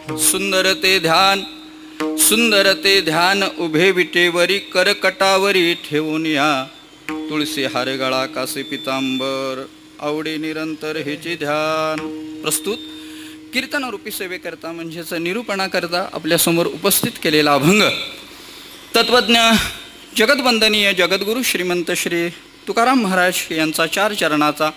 सुंदर ते ध्यान, सुंदर ते ध्यान उभे विटेवरी करकटावरी ठेवून या. तुळसी हार गळा कासे पितांबर आवडे निरंतर हेचे ध्यान. प्रस्तुत कीर्तन रूपी सेवेकरता म्हणजेच निरूपणाकरता आपल्यासमोर उपस्थित केलेला अभंग तत्वज्ञ जगदवंदनीय जगद्गुरु श्रीमंत श्री तुकाराम महाराज यांचा 4 चरणाचा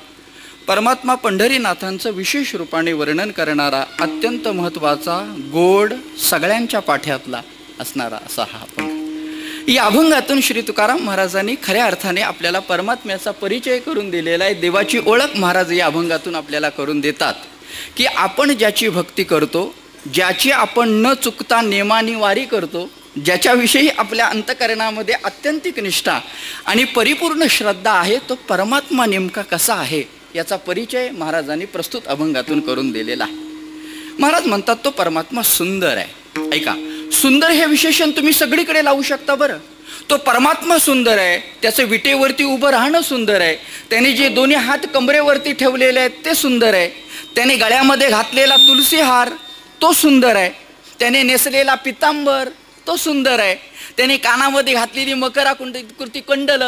परमात्मा पंढरीनाथांचं विशेष रूपाने वर्णन करणारा अत्यंत महत्त्वाचा गोड सगळ्यांच्या पाठ्यातला असणारा असा हा अभंग. या अभंगातून श्री तुकाराम महाराजांनी खऱ्या अर्थाने आपल्याला परमात्म्याचा परिचय करून दिलेला आहे. देवाची ओळख महाराज या अभंगातून आपल्याला करून देतात की आपण ज्याची भक्ती करतो, ज्याची आपण न चुकता नेमानी वारी करतो, ज्याच्याविषयी आपल्या अंतकरणामध्ये आत्यंतिक निष्ठा आणि परिपूर्ण श्रद्धा आहे, तो परमात्मा नेमका कसा आहे याचा परिचय महाराजांनी प्रस्तुत अभंगातून करून दिलेला आहे. महाराज म्हणतात तो परमात्मा सुंदर आहे. ऐका, सुंदर हे विशेषण तुम्ही सगळीकडे लावू शकता. बरं, तो परमात्मा सुंदर आहे, त्याचं विटेवरती उभं राहणं सुंदर आहे, त्याने जे दोन्ही हात कमरेवरती ठेवलेले आहेत ते सुंदर आहे, त्याने गळ्यामध्ये घातलेला तुलसी हार तो सुंदर आहे, त्याने नेसलेला पितांबर तो सुंदर आहे, त्याने कानामध्ये घातलेली मकरा कुर्ती कंडल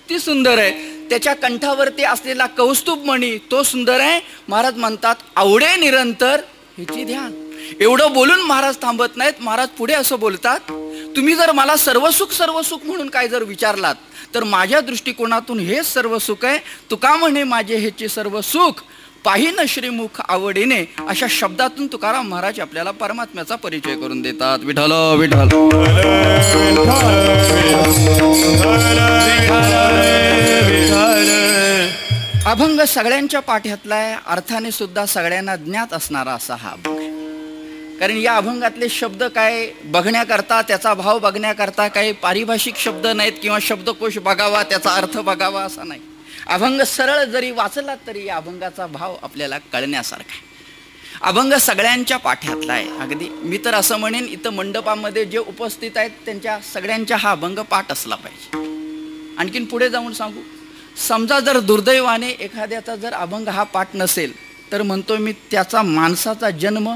ती सुंदर आहे, त्याच्या कंठावरती असलेला कौस्तुभमणी तो सुंदर आहे. महाराज म्हणतात आवडे निरंतर ह्याची ध्यान. एवढं बोलून महाराज थांबत नाहीत. महाराज पुढे असं बोलतात, तुम्ही जर मला सर्व सुख म्हणून काय जर विचारलात तर माझ्या दृष्टिकोनातून हेच सर्व सुख आहे. तुका म्हणे माझे हेचे सर्व सुख पाहिन श्रीमुख आवडीने. अशा शब्दातून तुकाराम महाराज आपल्याला परमात्म्याचा परिचय करून देतात. विठ्ठल विठ्ठल. अभंग सगळ्यांच्या पाठ्यातला आहे, अर्थाने सुद्धा सगळ्यांना ज्ञात असणारा असा हा अभंग आहे. कारण या अभंगातले शब्द काय बघण्याकरता, त्याचा भाव बघण्याकरता काही पारिभाषिक शब्द नाहीत किंवा शब्दकोश बघावा त्याचा अर्थ बघावा असा नाही. अभंग सरळ जरी वाचलात तरी या अभंगाचा भाव आपल्याला कळण्यासारखा आहे. अभंग सगळ्यांच्या पाठ्यातला आहे. अगदी मी तर असं म्हणेन, इथं मंडपामध्ये जे उपस्थित आहेत त्यांच्या सगळ्यांच्या हा अभंग पाठ असला पाहिजे. आणखीन पुढे जाऊन सांगू, समजा जर दुर्दैवाने एखाद्याचा जर अभंग हा पाठ नसेल तर म्हणतो मी त्याचा माणसाचा जन्म,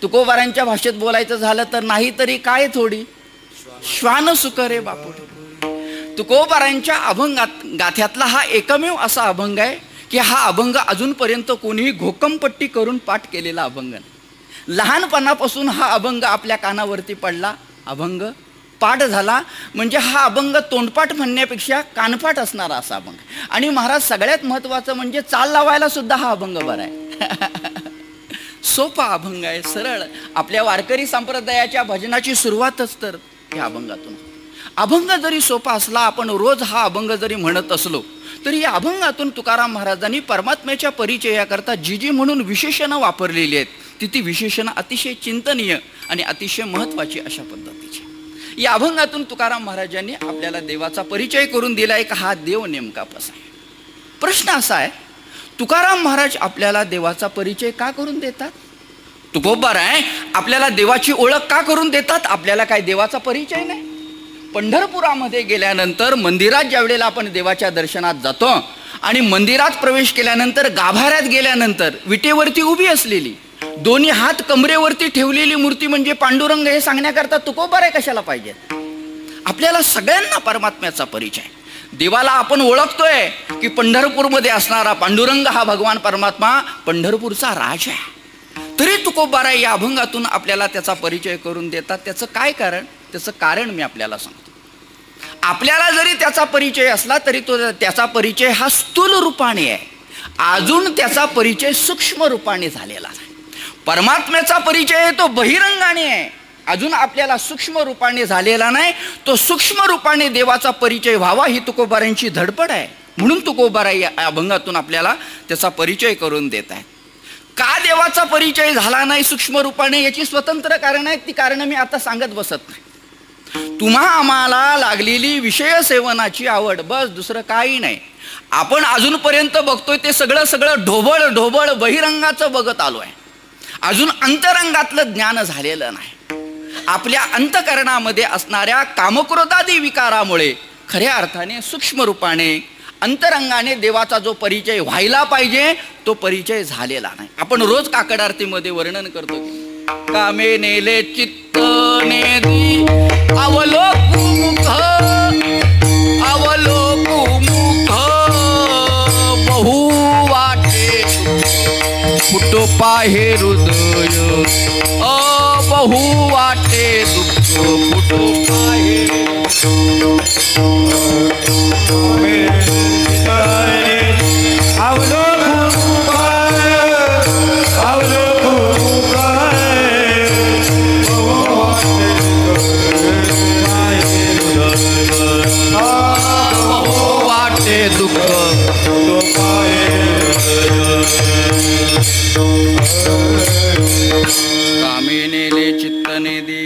तुकोबारांच्या भाषेत बोलायचं झालं तर नाही तरी काय थोडी श्वान सुख रे बापू. तुकोबारांच्या अभंगात गाथ्यातला हा एकमेव असा अभंग आहे की हा अभंग अजूनपर्यंत कोणीही घोकमपट्टी करून पाठ केलेला अभंग नाही. लहानपणापासून हा अभंग आपल्या कानावरती पडला, अभंग पाठ झाला म्हणजे हा अभंग तोंडपाठ म्हणण्यापेक्षा कानपाठ असणारा असा अभंग. आणि महाराज सगळ्यात महत्त्वाचं म्हणजे चाल लावायला सुद्धा हा अभंग बरा आहे. सोपा अभंग आहे, सरळ. आपल्या वारकरी संप्रदायाच्या भजनाची सुरुवातच तर या अभंगातून. अभंग जरी सोपा असला, आपण रोज हा अभंग जरी म्हणत असलो तरी या अभंगातून तुकाराम महाराजांनी परमात्म्याच्या परिचयाकरता जी म्हणून विशेषणं वापरलेली आहेत ती विशेषणं अतिशय चिंतनीय आणि अतिशय महत्त्वाची अशा पद्धतीची. या अभंगातून तुकाराम महाराजांनी आपल्याला देवाचा परिचय करून दिलाय का हा देव नेमका कसा आहे. प्रश्न असा आहे, तुकाराम महाराज आपल्याला देवाचा परिचय का करून देतात? तुकोबार आहे आपल्याला देवाची ओळख का करून देतात? आपल्याला काय देवाचा परिचय नाही? पंढरपुरामध्ये गेल्यानंतर मंदिरात ज्यावेळेला आपण देवाच्या दर्शनात जातो आणि मंदिरात प्रवेश केल्यानंतर गाभाऱ्यात गेल्यानंतर विटेवरती उभी असलेली दोन्ही हात कमरेवरती ठेवलेली मूर्ती म्हणजे पांडुरंग हे सांगण्याकरता तुकोबार आहे कशाला पाहिजे? आपल्याला सगळ्यांना परमात्म्याचा परिचय. देवाला आपण ओळखतोय की पंढरपूरमध्ये असणारा पांडुरंग हा भगवान परमात्मा पंढरपूरचा राज आहे. तरी तुकोबार या अभंगातून आपल्याला त्याचा परिचय करून देतात. त्याचं काय कारण? त्याचं कारण मी आपल्याला सांगतो. आपल्याला जरी त्याचा परिचय असला तरी तो त्याचा परिचय हा स्थूल रूपाने आहे, अजून त्याचा परिचय सूक्ष्म रूपाने झालेला आहे. परमात्म्याचा परिचय तो बहिरंगाने आहे, अजून आपल्याला सूक्ष्म रूपाने झालेला नाही. तो सूक्ष्म रूपाने देवाचा परिचय व्हावा ही तुकोबारांची धडपड आहे. म्हणून तुकोबारा या अभंगातून आपल्याला त्याचा परिचय करून देत आहेत. का देवाचा परिचय झाला नाही सूक्ष्म रूपाने याची स्वतंत्र कारण आहेत. ती कारण मी आता सांगत बसत नाही. तुम्हा आम्हाला लागलेली विषय सेवनाची आवड, बस, दुसरं काही नाही. आपण अजूनपर्यंत बघतोय ते सगळं ढोबळ बहिरंगाचं बघत आलो आहे. अजून अंतरंगातलं ज्ञान झालेलं नाही. आपल्या अंतकरणामध्ये असणाऱ्या कामक्रोधादी विकारामुळे खऱ्या अर्थाने सूक्ष्म रूपाने अंतरंगाने देवाचा जो परिचय व्हायला पाहिजे तो परिचय झालेला नाही. आपण रोज काकड आरतीमध्ये वर्णन करतो की कामे नेले चित्त नेदी अवलोकू मुख बहु वाटे फुटो पाहे हृदय बहु वाटे दुःख फुटो पाहे कामिनेले चित्तने दे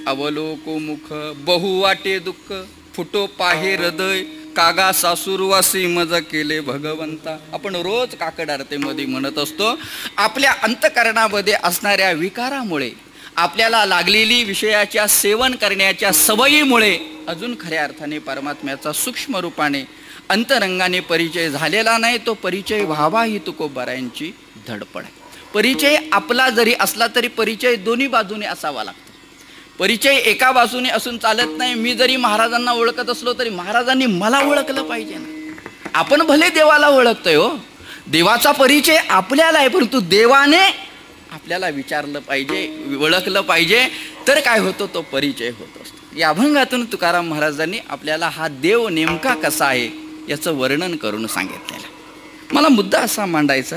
अवलोको मुख बहु वाटे दुःख फुटो पाहे हृदय कागा सासूरवासी मज केले भगवंता. आपण रोज काकड आरतीमध्ये म्हणत असतो, आपल्या अंतकरणामध्ये असणाऱ्या विकारामुळे, आपल्याला लागलेली विषयाच्या सेवन करण्याच्या सवयीमुळे अजून खऱ्या अर्थाने परमात्म्याचा सूक्ष्म रूपाने अंतरंगाने परिचय झालेला नाही. तो परिचय व्हावा ही तुकोबारायांची धडपड आहे. परिचय आपला जरी असला तरी परिचय दोन्ही बाजूने असावा लागतो. परिचय एका बाजूने असून चालत नाही. मी जरी महाराजांना ओळखत असलो तरी महाराजांनी मला ओळखलं पाहिजे ना. आपण भले देवाला ओळखतोय हो, देवाचा परिचय आपल्याला आहे, परंतु देवाने आपल्याला विचारलं पाहिजे, ओळखलं पाहिजे, तर काय होतो, तो परिचय होत असतो. या अभंगातून तुकाराम महाराजांनी आपल्याला हा देव नेमका कसा आहे याचं वर्णन करून सांगितलेलं. मला मुद्दा असा मांडायचा,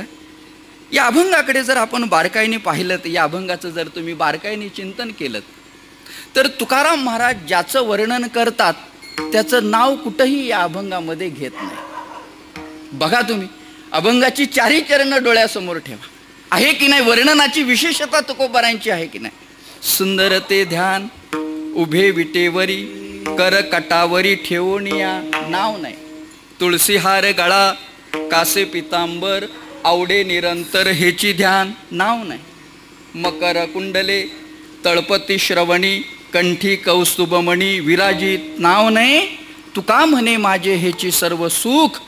या अभंगाकडे जर आपण बारकाईने पाहिलं, तर या अभंगाचं जर तुम्ही बारकाईने चिंतन केलं तर तुकाराम महाराज ज्याचं वर्णन करतात त्याचं नाव कुठंही या अभंगामध्ये घेत नाही. बघा तुम्ही, अभंगाची चारही चरण डोळ्यासमोर ठेवा. आहे की नाही वर्णनाची विशेषता तुकोबारांची आहे की नाही. सुंदर ते ध्यान उभे विटेवरी कर कटावरी ठेवूनिया नाव नाही. तुळसीहार गळा कासे पितांबर आवडे निरंतर हेची ध्यान नाव नाही. मकर कुंडले तळपती श्रवणी कंठी कौस्तुभमणी विराजित नाव नाही. तुका म्हणे माझे हेची सर्व सुख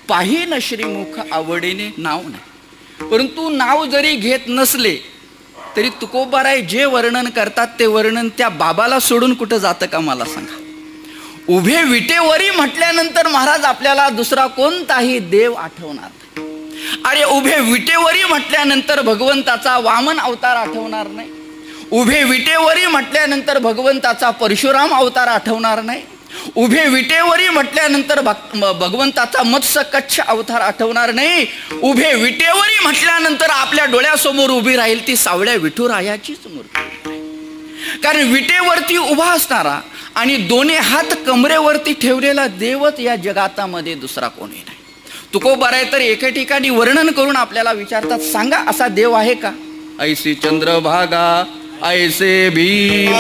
पाहिन श्रीमुख आवडीने नाव नाही. परंतु नाव जरी घेत नसले तरी तुकोबाराय जे वर्णन करतात ते वर्णन त्या बाबाला सोडून कुठं जातं का मला सांगा. उभे विटेवरी म्हटल्यानंतर महाराज आपल्याला दुसरा कोणताही देव आठवणार नाही. अरे उभे विटेवरी म्हटल्यानंतर भगवंताचा वामन अवतार आठवणार नाही. उभे विटेवरी म्हटल्यानंतर भगवंताचा परशुराम अवतार आठवणार नाही. उभे विटेवरी म्हटल्यानंतर भगवंताचा मत्स्य कच्छ अवतार आठवणार नाही. उभे विटेवरी म्हटल्यानंतर आपल्या डोळ्यासमोर उभी राहील ती सावळ्या विठुरायाचीच मूर्ती. कारण विटेवरती उभा असणारा आणि दोन्ही हात कमरेवरती ठेवलेला देवच या जगातामध्ये दुसरा कोणी नाही. तुकोबाराय तर एके ठिकाणी वर्णन करून आपल्याला विचारतात, सांगा असा देव आहे का. ऐसी चंद्रभागा ऐसे भीम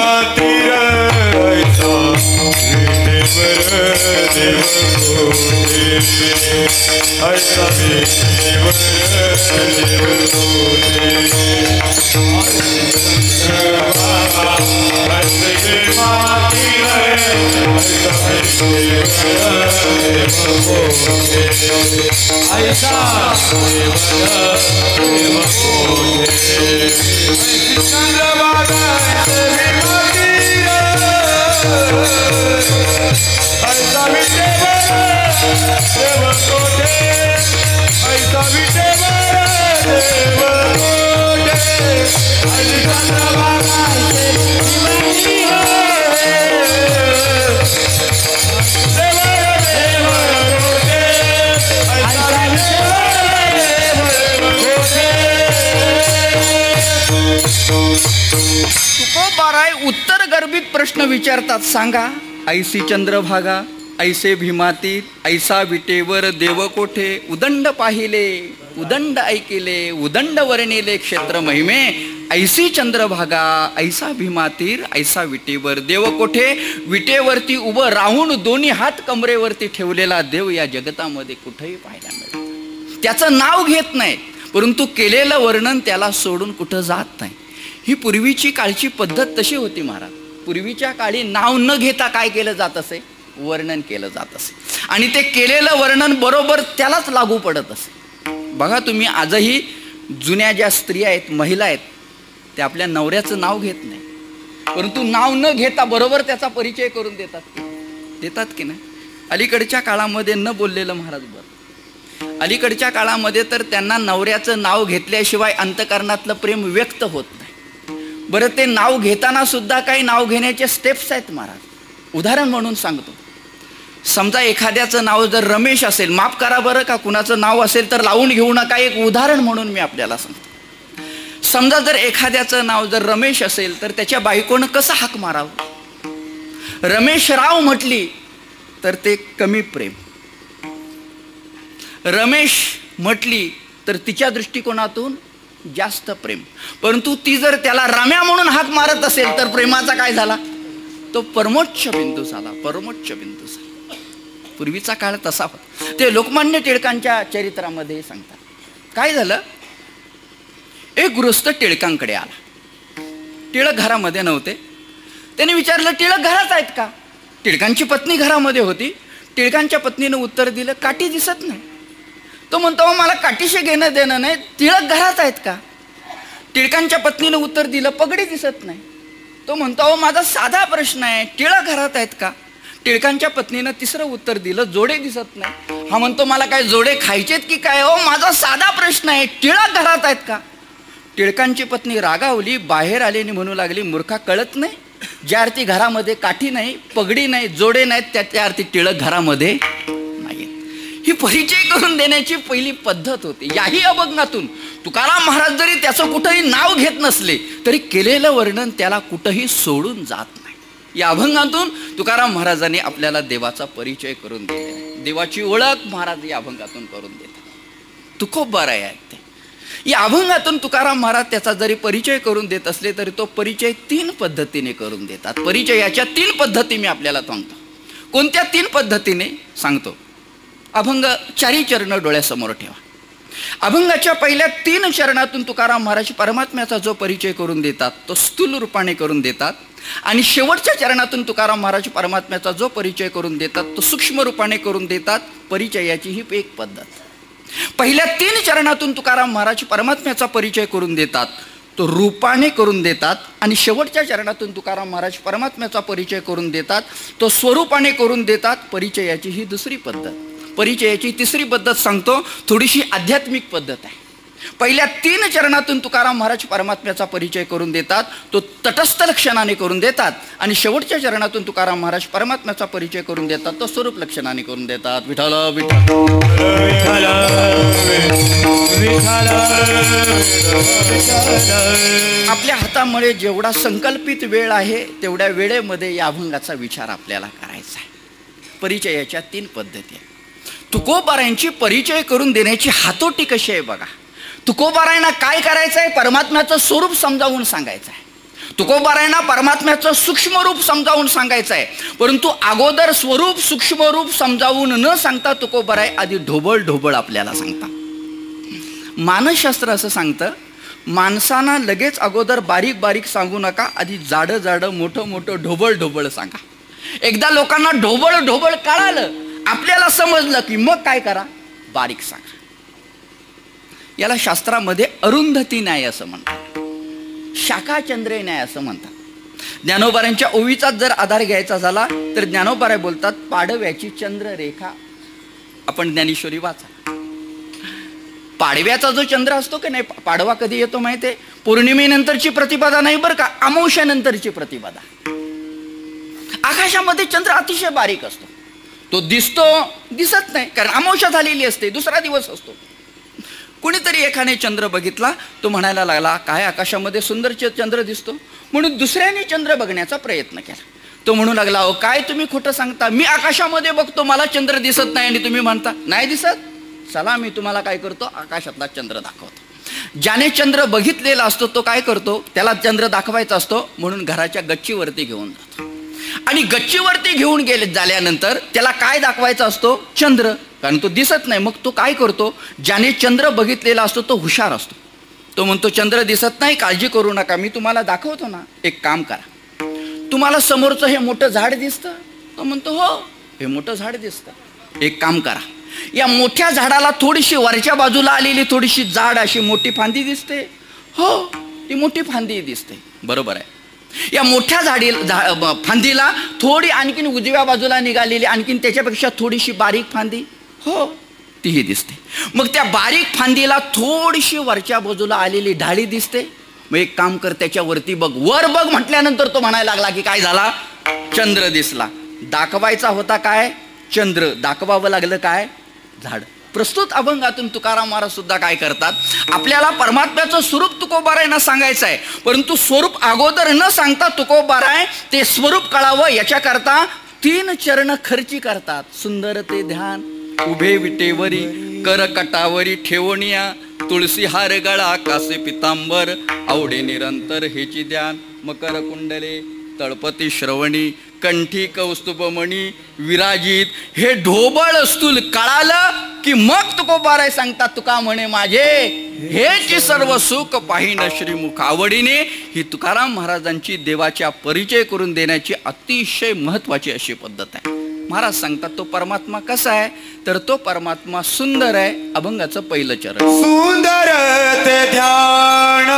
तुकोबाराय उत्तर गर्भित प्रश्न विचारतात, सांगा ऐसी चंद्रभागा ऐसे भीमाती ऐसा विटेवर देव कोठे. उदंड पाहिले उदंड ऐकिले उदंड वर्णिले क्षेत्र महिमे. ऐसी चंद्रभागा ऐसा भीमातीर ऐसा विटेवर देव कोठे. विटेवरती उभं राहून दोन्ही हात कमरेवरती ठेवलेला देव या जगतामध्ये कुठेही पाहायला मिळतो. त्याचं नाव घेत नाही, परंतु केलेलं वर्णन त्याला सोडून कुठं जात नाही. ही पूर्वीची काळची पद्धत तशी होती महाराज. पूर्वीच्या काळी नाव न घेता काय केलं जात असे, वर्णन केलं जात असे, आणि ते केलेलं वर्णन बरोबर त्यालाच लागू पडत असे. बघा तुम्ही, आजही जुन्या ज्या स्त्रिया आहेत, महिला आहेत, ते आपल्या नवऱ्याचं नाव घेत नाही, परंतु नाव न घेता बरोबर त्याचा परिचय करून देतात की नाही. अलीकडच्या काळामध्ये न बोललेलं महाराज बरं. अलीकडच्या काळामध्ये तर त्यांना नवऱ्याचं नाव घेतल्याशिवाय अंतकरणातलं प्रेम व्यक्त होत नाही. बरं, ते नाव घेताना सुद्धा काही नाव घेण्याचे स्टेप्स आहेत महाराज. उदाहरण म्हणून सांगतो. समजा एखाद्याचं नाव जर रमेश असेल, माफ करा बरं का, कुणाचं नाव असेल तर लावून घेऊ नका, एक उदाहरण म्हणून मी आपल्याला सांगतो. समजा जर एखाद्याचं नाव जर रमेश असेल तर त्याच्या बायकोनं कसं हाक मारावं? रमेशराव म्हटली तर ते कमी प्रेम, रमेश म्हटली तर तिच्या दृष्टिकोनातून जास्त प्रेम. परंतु ती जर त्याला रम्या म्हणून हाक मारत असेल तर प्रेमाचा काय झाला? तो परमोच्च बिंदू झाला, परमोच्च बिंदू झाला. पूर्वीचा काळ तसा होता. ते लोकमान्य टिळकांच्या चरित्रामध्ये सांगतात. काय झालं, एक गृहस्थ टिळकांकडे आला. टिळक घरामध्ये नव्हते. त्याने विचारलं, टिळक घरात आहेत का? टिळकांची पत्नी घरामध्ये होती. टिळकांच्या पत्नीनं उत्तर दिलं, काठी दिसत नाही. तो म्हणतो, मला काठीशी घेणं देणं नाही, टिळक घरात आहेत का? टिळकांच्या पत्नीनं उत्तर दिलं, पगडी दिसत नाही. तो म्हणतो, माझा साधा प्रश्न आहे, टिळक घरात आहेत का? टिळकांच्या पत्नीनं तिसरं उत्तर दिलं, जोडे दिसत नाही. हा म्हणतो, मला काय जोडे खायचेत की काय? हो, माझा साधा प्रश्न आहे, टिळक घरात आहेत का? टिळकांची पत्नी रागावली, बाहेर आली आणि म्हणू लागली, मूर्खा, कळत नाही? ज्या अर्थी घरामध्ये काठी नाही, पगडी नाही, जोडे नाहीत, त्या अर्थी टिळक घरामध्ये नाही. ही परिचय करून देण्याची पहिली पद्धत होती. याही अभंगातून तुकाराम महाराज जरी त्याचं कुठंही नाव घेत नसले तरी केलेलं वर्णन त्याला कुठंही सोडून जात नाही. या अभंगातून तुकाराम महाराजांनी आपल्याला देवाचा परिचय करून दिला. देवाची ओळख महाराज या अभंगातून करून देतात. तुकोबा राय आहेत ते. या अभंगातून तुकाराम महाराज त्याचा जरी परिचय करून देत असले तरी तो परिचय 3 पद्धतीने करून देतात. परिचयाच्या 3 पद्धती मी आपल्याला सांगतो. कोणत्या 3 पद्धतीने सांगतो? अभंग 4 चरण डोळ्यासमोर ठेवा. अभंगाच्या पहिल्या 3 चरणातून तुकाराम महाराज परमात्म्याचा जो परिचय करून देतात तो स्थूल रूपाने करून देतात, आणि शेवटच्या चरणातून तुकाराम महाराज परमात्म्याचा जो परिचय करून देतात तो सूक्ष्म रूपाने करून देतात. परिचयाची ही एक पद्धत. पहिल्या 3 चरणातून तुकाराम महाराज परमात्म्याचा परिचय करून देतात, तो रूपाने करून देतात, आणि शेवटच्या चरणातून तुकाराम महाराज परमात्म्याचा परिचय करून देतात, तो स्वरूपाने करून देतात. परिचयाची ही दुसरी पद्धत. परिचयाची तिसरी पद्धत सांगतो, थोडीशी आध्यात्मिक पद्धत आहे. पहिल्या 3 चरणातून तुकाराम महाराज परमात्म्याचा परिचय करून देतात, तो तटस्थ लक्षणाने करून देतात, आणि शेवटच्या चरणातून तुकाराम महाराज परमात्म्याचा परिचय करून देतात, तो स्वरूप लक्षणाने करून देतात. विठ्ठल विठ्ठल. आपल्या हातामध्ये जेवढा संकल्पित वेळ आहे तेवढ्या वेळेमध्ये या अभंगाचा विचार आपल्याला करायचा आहे. परिचयाच्या 3 पद्धती आहेत. तुकोबारायांची परिचय करून देण्याची हातोटी कशी आहे बघा. तुकोबारायांना काय करायचं आहे? परमात्म्याचं स्वरूप समजावून सांगायचं आहे. तुकोबारायांना परमात्म्याचं सूक्ष्म रूप समजावून सांगायचं आहे. परंतु अगोदर स्वरूप सूक्ष्म रूप समजावून न सांगता तुकोबाराय आधी ढोबळ ढोबळ आपल्याला सांगता. मानसशास्त्र असं सांगतं, माणसांना लगेच अगोदर बारीक बारीक सांगू नका, आधी जाडं जाडं मोठं मोठं ढोबळ ढोबळ सांगा. एकदा लोकांना ढोबळ ढोबळ कळालं, आपल्याला समजलं की मग काय करा? बारीक सांगा. याला शास्त्रामध्ये अरुंधती न्याय असं म्हणतात, शाखाचंद्रे न्याय असं म्हणतात. ज्ञानोबारांच्या ओवीचाच जर आधार घ्यायचा झाला तर ज्ञानोबाराय बोलतात, पाडव्याची चंद्ररेखा. आपण ज्ञानेश्वरी वाचा. पाडव्याचा जो चंद्र असतो की नाही, पाडवा कधी येतो माहिती आहे? पौर्णिमेनंतरची प्रतिपदा नाही बरं का, अमावस्यानंतरची प्रतिपदा. आकाशामध्ये चंद्र अतिशय बारीक असतो. तो दिसतो, दिसत नाही, कारण अमावस्या झालेली असते, दुसरा दिवस असतो. कुणीतरी एकाने चंद्र बघितला, तो म्हणायला लागला, काय आकाशामध्ये सुंदर चंद्र दिसतो. म्हणून दुसऱ्याने चंद्र बघण्याचा प्रयत्न केला. तो म्हणू लागला, अहो काय तुम्ही खोटं सांगता, मी आकाशामध्ये बघतो, मला चंद्र दिसत नाही, आणि तुम्ही म्हणता नाही दिसत. चला मी तुम्हाला काय करतो, आकाशातला चंद्र दाखवतो. ज्याने चंद्र बघितलेला असतो तो काय करतो, त्याला चंद्र दाखवायचा असतो, म्हणून घराच्या गच्चीवरती घेऊन जातो. आणि गच्चीवरती घेऊन गेले झाल्यानंतर त्याला काय दाखवायचा असतो? चंद्र, कारण तो दिसत नाही. मग तो काय करतो, ज्याने चंद्र बघितलेला असतो तो हुशार असतो. तो म्हणतो, चंद्र दिसत नाही, काळजी करू नका, मी तुम्हाला दाखवतो ना. एक काम करा, तुम्हाला समोरचं हे मोठं झाड दिसतं? तो म्हणतो, हो हे मोठं झाड दिसतं. एक काम करा, या मोठ्या झाडाला थोडीशी वरच्या बाजूला आलेली थोडीशी जाड अशी मोठी फांदी दिसते? हो. ती मोठी फांदी दिसते, बरोबर आहे. या मोठ्या फांदीला थोडी आणखीन उजव्या बाजूला निघालेली आणखीन त्याच्यापेक्षा थोडीशी बारीक फांदी, हो तीही दिसते. मग त्या बारीक फांदीला थोडीशी वरच्या बाजूला आलेली डाळी दिसते. मग एक काम कर, त्याच्यावरती बघ. वर बघ म्हटल्यानंतर तो म्हणायला लागला की काय झाला, चंद्र दिसला. दाखवायचा होता काय, चंद्र. दाखवावं लागलं काय, झाड. प्रस्तुत अभंगातून तुकाराम महाराज सुद्धा काय करतात, आपल्याला परमात्म्याचं स्वरूप तुकोबारायांना सांगायचं आहे, परंतु स्वरूप अगोदर न सांगता तुकोबाराय ते स्वरूप कळावं याच्याकरता 3 चरण खर्ची करतात. सुंदर ते ध्यान, उभे विटेवरी, कर कटावरी ठेवणिया, तुळसी हार गळा, कासे पितांबर, आवडे निरंतर हेची ध्यान, मकर कुंडले, तळपती श्रवणी, कंठी कौस्तुभमणी विराजित. हे ढोबळ स्तूल कळालं की मग तुकोबाराय सांगतात, तुका म्हणे माझे हेची सर्व सुख पाहिन श्रीमुख आवडीने. ही तुकाराम महाराजांची देवाच्या परिचय करून देण्याची अतिशय महत्वाची अशी पद्धत आहे. महाराज सांगतात तो परमात्मा कसा आहे, तर तो परमात्मा सुंदर आहे. अभंगाचं पहिलं चरण. सुंदर ते ध्यान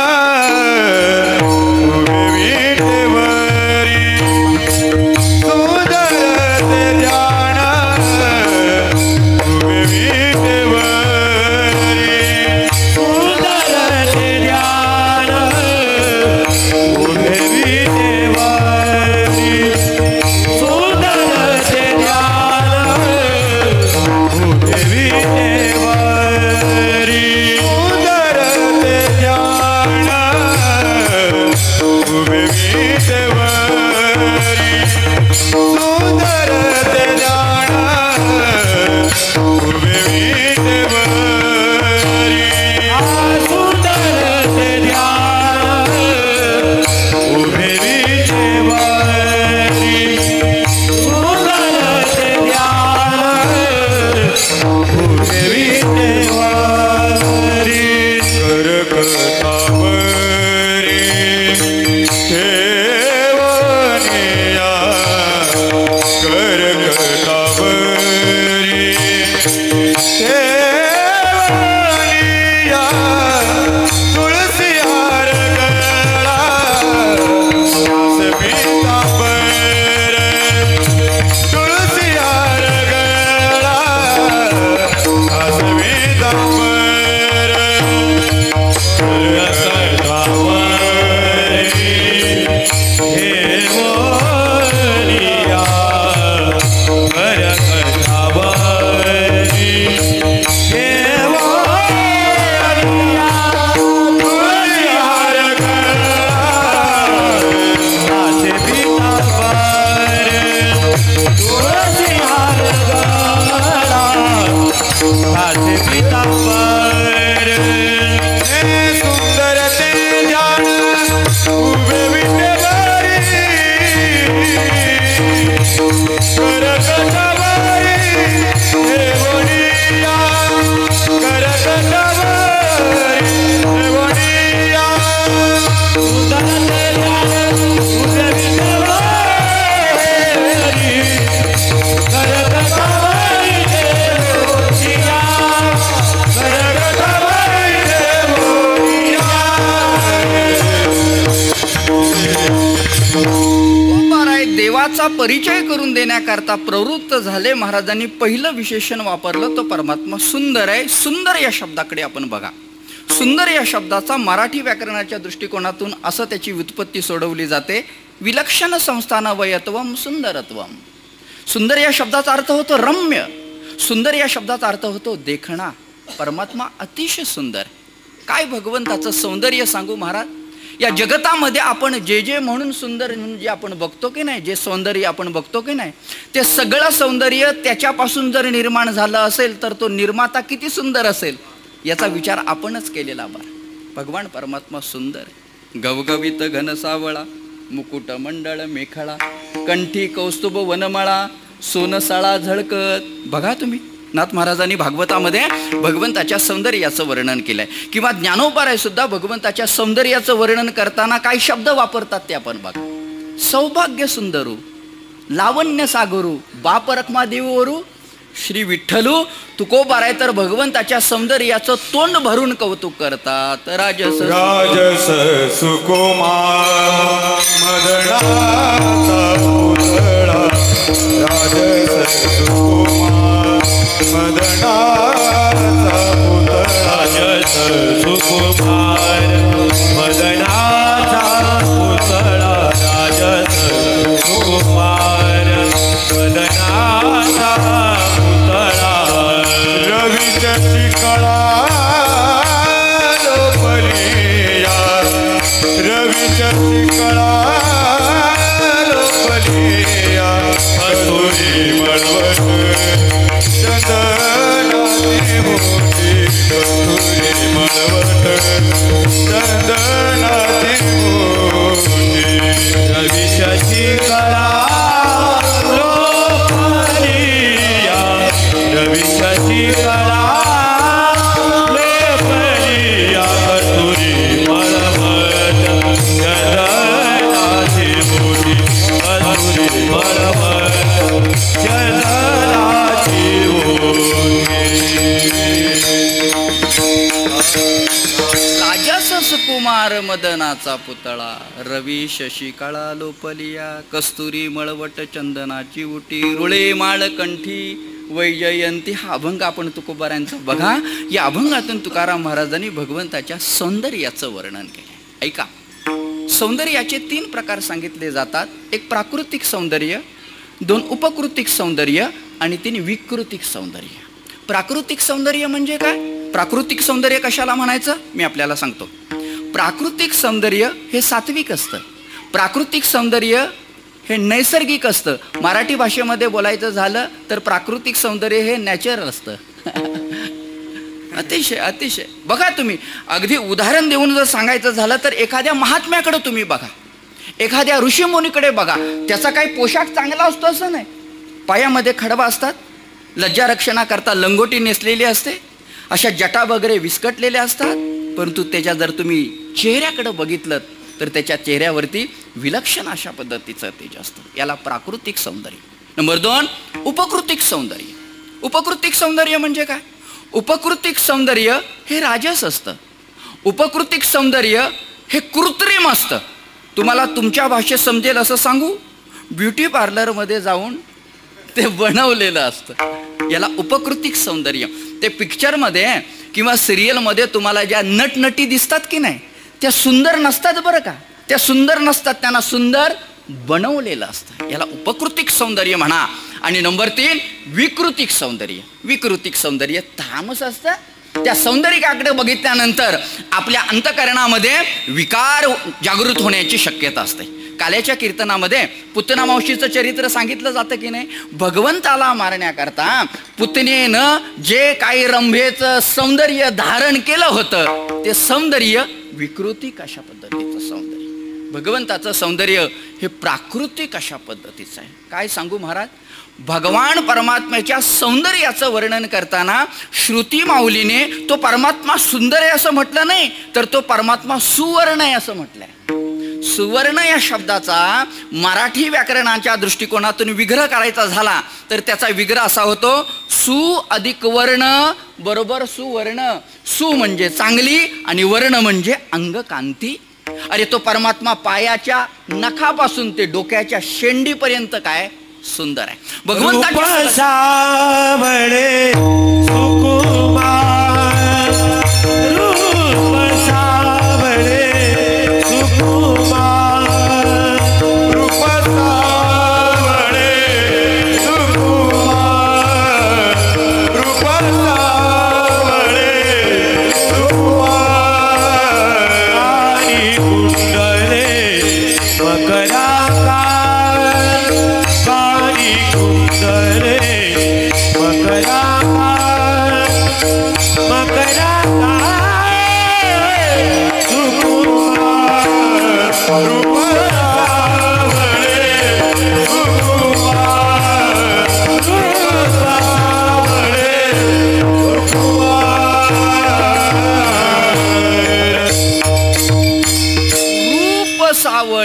परिचय करून देण्याकरता प्रवृत्त झाले. महाराजांनी पहिलं विशेषण वापरलं तो परमात्मा सुंदर आहे. सुंदर या शब्दाकडे आपण बघा. सुंदर या शब्दाचा मराठी व्याकरणाच्या दृष्टिकोनातून असं त्याची व्युत्पत्ती सोडवली जाते, विलक्षण संस्थानवयत्वम सुंदरत्वम. सुंदर या शब्दाचा अर्थ होतो रम्य. सुंदर या शब्दाचा अर्थ होतो देखणा. परमात्मा अतिशय सुंदर. काय भगवंताचं सौंदर्य सांगू महाराज. या जगतामध्ये आपण जे म्हणून सुंदर म्हणून जे आपण बघतो की नाही, जे सौंदर्य आपण बघतो की नाही, ते सगळं सौंदर्य त्याच्यापासून जर निर्माण झालं असेल तर तो निर्माता किती सुंदर असेल याचा विचार आपणच केलेला बरा. भगवान परमात्मा सुंदर. गवगवीत घनसावळा, मुकुट मंडळ मेखळा, कंठी कौस्तुभ वनमाळा, सोनसाळा झळकत. बघा तुम्ही, नाथ महाराजांनी भागवतामध्ये भगवंताच्या सौंदर्याचं वर्णन केलंय. किंवा ज्ञानोबाराय सुद्धा भगवंताच्या सौंदर्याचं वर्णन करताना काही शब्द वापरतात ते आपण बघा. सौभाग्य सुंदरू, लावण्य सागरू, बाप रखमा देवरू, श्री विठ्ठलू तुकोबाराय तर भगवंताच्या सौंदर्याचं तोंड भरून कौतुक करतात. राजस राजस सुकुमार मदनाचा पुतळा, राजस सुकुमार मदनाचा पुतळा, राजस सुकुमार मदनाचा पुतळा, राजस सुकुमार मदनाचा पुतळा. रवीची कळा लोपलिया, रवीची कळा लोपलिया, कस्तुरी मळवट चंदनाची मोठी, कस्तुरी मळवट चंदनाची मोठी. रवीची कळा लोपलिया, रवीची कळा लोपलिया, कस्तुरी मळवट चंदनाची मोठी, कस्तुरी मळवट चंदनाची मोठी. राजस सुकुमार मदनाचा पुतळा, रवी शशिकळा लोपलिया, कस्तुरी मळवट चंदनाची उटी, रुळे माळकंठी वैजयंती. हा अभंग आपण तुकोबारांचा बघा. या अभंगातून तुकाराम महाराजांनी भगवंताच्या सौंदर्याचं वर्णन केले. ऐका, सौंदर्याचे 3 प्रकार सांगितले जातात. एक प्राकृतिक सौंदर्य, 2 उपकृतिक सौंदर्य आणि 3 विकृतिक सौंदर्य. प्राकृतिक सौंदर्य म्हणजे काय? प्राकृतिक सौंदर्य कशाला म्हणायचं मी आपल्याला सांगतो. प्राकृतिक सौंदर्य हे सात्विक असतं. प्राकृतिक सौंदर्य हे नैसर्गिक असतं. मराठी भाषेमध्ये बोलायचं झालं तर प्राकृतिक सौंदर्य हे नॅचरल असतं. अतिशय अतिशय. बघा तुम्ही, अगदी उदाहरण देऊन जर सांगायचं झालं तर एखाद्या महात्म्याकडे तुम्ही बघा, एखाद्या ऋषीमुनीकडे बघा. त्याचा काही पोशाख चांगला असतो असं नाही. पायामध्ये खडबा असतात, लज्जारक्षणाकरता लंगोटी नेसलेली असते, अशा जटा वगैरे विस्कटलेल्या असतात. परंतु त्याच्या जर तुम्ही चेहऱ्याकडे बघितलं तर त्याच्या चेहऱ्यावरती विलक्षण अशा पद्धतीचं तेज असतं. याला प्राकृतिक सौंदर्य. नंबर 2, उपकृतिक सौंदर्य. उपकृतिक सौंदर्य म्हणजे काय? उपकृतिक सौंदर्य हे राजस असतं. उपकृतिक सौंदर्य हे कृत्रिम असतं. तुम्हाला तुमच्या भाषेत समजेल असं सांगू, ब्युटी पार्लरमध्ये जाऊन ते बनवलेलं असतं. याला उपकृतिक सौंदर्य. ते पिक्चरमध्ये किंवा सिरियलमध्ये तुम्हाला ज्या नटनटी दिसतात की नाही, त्या सुंदर नसतात बरं का. त्या सुंदर नसतात, त्यांना सुंदर बनवलेलं असतं. याला उपकृतिक सौंदर्य म्हणा. आणि नंबर 3, विकृतिक सौंदर्य. विकृतिक सौंदर्य तामस असतं. त्या सौंदर्याकडे बघितल्यानंतर आपल्या अंतःकरणामध्ये विकार जागृत होण्याची शक्यता असते. काल्याच्या कीर्तनामध्ये पुतना मावशीचं चरित्र सांगितलं जातं की नाही. भगवंताला मारण्याकरता पुतनेनं जे काही रंभेचं सौंदर्य धारण केलं होतं ते सौंदर्य विकृतिक अशा पद्धतीचं सौंदर्य. भगवंताचं सौंदर्य हे प्राकृतिक अशा पद्धतीचं आहे. काय सांगू महाराज, भगवान परमात्म्याच्या सौंदर्याचं वर्णन करताना श्रुती माऊलीने तो परमात्मा सुंदर आहे असं म्हटलं नाही, तर तो परमात्मा सुवर्ण आहे असं म्हटलंय. सुवर्ण या शब्दाचा मराठी व्याकरणाच्या दृष्टिकोनातून विग्रह करायचा झाला तर त्याचा विग्रह असा होतो, सु अधिक वर्ण बरोबर सुवर्ण. सु म्हणजे चांगली आणि वर्ण म्हणजे अंगकांती. अरे तो परमात्मा पायाच्या नखापासून ते डोक्याच्या शेंडीपर्यंत काय सुंदर आहे. भगवंताचे सावळे सुकुमार, रूप सावळे सुकुमार, रूप सावळे सुकुमार, रूप सावळे सुकुमार. आणि कुंडले मकराकार, आणि कुंडले मकराकार,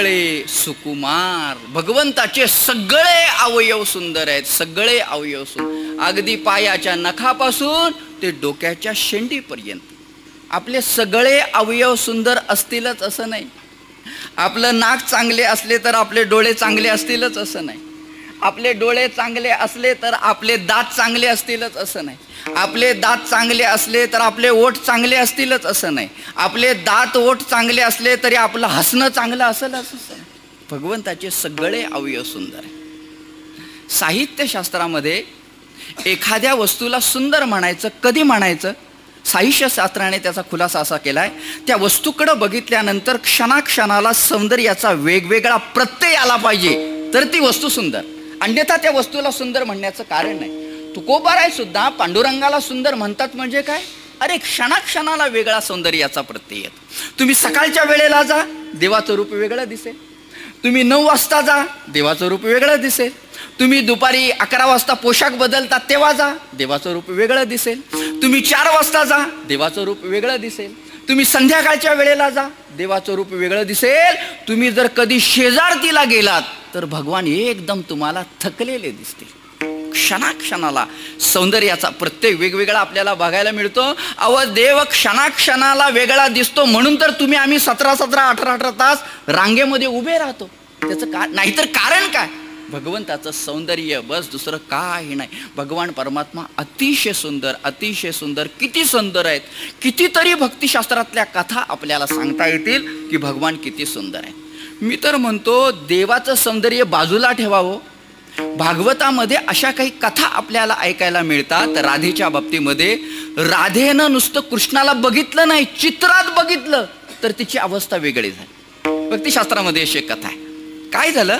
सगळे सुकुमार. भगवंताचे सगळे अवयव सुंदर आहेत, सगळे अवयव सुंदर, अगदी पायाच्या नखापासून ते डोक्याच्या शेंडीपर्यंत. आपले सगळे अवयव सुंदर असतीलच असं नाही. आपलं नाक चांगले असले तर आपले डोळे चांगले असतीलच असं नाही. आपले डोळे चांगले असले तर आपले दात चांगले असतीलच असं नाही. आपले दात चांगले असले तर आपले ओठ चांगले असतीलच असं नाही. आपले दात ओठ चांगले असले तरी आपलं हसणं चांगलं असेल असं नाही. भगवंताचे सगळे अवयव सुंदर आहे. साहित्यशास्त्रामध्ये एखाद्या वस्तूला सुंदर म्हणायचं कधी म्हणायचं, साहित्यशास्त्राने त्याचा खुलासा असा केलाय, त्या वस्तूकडं बघितल्यानंतर क्षणाक्षणाला सौंदर्याचा वेगवेगळा प्रत्यय आला पाहिजे तर ती वस्तू सुंदर, अन्यथा त्या वस्तूला सुंदर म्हणण्याचं कारण नाही. तुकोबाराय सुद्धा पांडुरंगाला सुंदर म्हणतात म्हणजे काय, अरे क्षणाक्षणाला वेगळा सौंदर्याचा प्रत्यय येतो. तुम्ही सकाळच्या वेळेला जा, देवाचं रूप वेगळं दिसेल. तुम्ही 9 वाजता जा, देवाचं रूप वेगळं दिसेल. तुम्ही दुपारी 11 वाजता पोशाख बदलतात तेव्हा जा, देवाचं रूप वेगळं दिसेल. तुम्ही 4 वाजता जा, देवाचं रूप वेगळं दिसेल. तुम्ही संध्याकाळच्या वेळेला जा, देवाचं रूप वेगळं दिसेल. तुम्ही जर कधी शेजारतीला गेलात तर भगवान एकदम तुम्हाला थकलेले दिसतील. क्षणाक्षणाला सौंदर्याचा प्रत्येक वेगवेगळा आपल्याला बघायला मिळतो. अव देव क्षणाक्षणाला वेगळा दिसतो म्हणून तर तुम्ही आम्ही 17-17, 18-18 तास रांगेमध्ये उभे राहतो. त्याचं नाहीतर कारण काय, भगवंताचं सौंदर्य, बस, दुसरं काही नाही. भगवान परमात्मा अतिशय सुंदर, अतिशय सुंदर. किती सुंदर आहेत, कितीतरी भक्तिशास्त्रातल्या कथा आपल्याला सांगता येतील की भगवान किती सुंदर आहेत. मी तर म्हणतो देवाचं सौंदर्य बाजूला ठेवावं. भागवतामध्ये अशा काही कथा आपल्याला ऐकायला मिळतात. राधेच्या बाबतीमध्ये राधेनं नुसतं कृष्णाला बघितलं नाही, चित्रात बघितलं तर तिची अवस्था वेगळी झाली. भक्तिशास्त्रामध्ये अशी कथा आहे. काय झालं,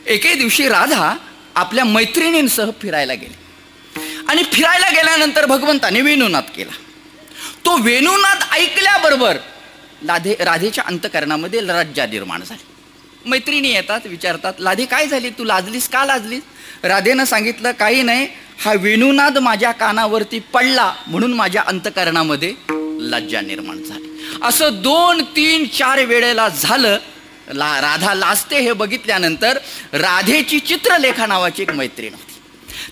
एके दिवशी राधा आपल्या मैत्रिणींसह फिरायला गेली आणि फिरायला गेल्यानंतर भगवंताने वेणुनाद केला. तो वेणुनाद ऐकल्याबरोबर राधेच्या अंतःकरणामध्ये लज्जा निर्माण झाली. मैत्रिणी येतात, विचारतात, राधे काय झाली, तू लाजलीस, का लाजलीस? राधेनं सांगितलं, काही नाही, हा वेणुनाद माझ्या कानावरती पडला म्हणून माझ्या अंतःकरणामध्ये लज्जा निर्माण झाली. असं 2, 3, 4 वेळेला झालं. राधा लाजते हे बघितल्यानंतर राधेची चित्रलेखा नावाची एक मैत्रीण होती.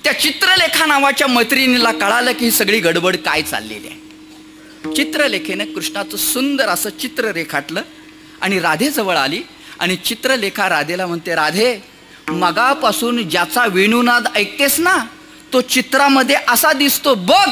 त्या चित्रलेखा नावाच्या मैत्रिणीला कळालं की ही सगळी गडबड काय चाललेली आहे. चित्रलेखेने कृष्णाचं सुंदर असं चित्र रेखाटलं आणि राधेजवळ आली आणि चित्रलेखा राधेला म्हणते, राधे, मगापासून ज्याचा वेणुनाद ऐकतेस ना तो चित्रामध्ये असा दिसतो, बघ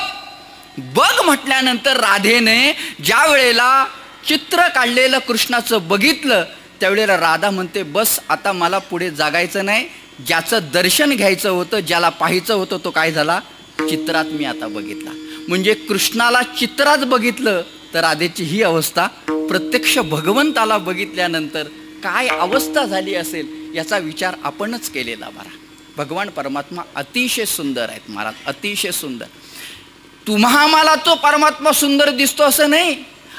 बघ. म्हटल्यानंतर राधेने ज्या वेळेला चित्र काढलेलं कृष्णाचं बघितलं त्यावेळेला राधा म्हणते, बस आता मला पुढे जागायचं नाही. ज्याचं दर्शन घ्यायचं होतं, ज्याला पाहायचं होतं तो काय झाला, चित्रात मी आता बघितला. म्हणजे कृष्णाला चित्रात बघितलं तर राधेची ही अवस्था. प्रत्यक्ष भगवंताला बघितल्यानंतर काय अवस्था झाली असेल याचा विचार आपणच केलेला बरा. भगवान परमात्मा अतिशय सुंदर आहेत महाराज, अतिशय सुंदर. तुम्हा मला तो परमात्मा सुंदर दिसतो असं नाही,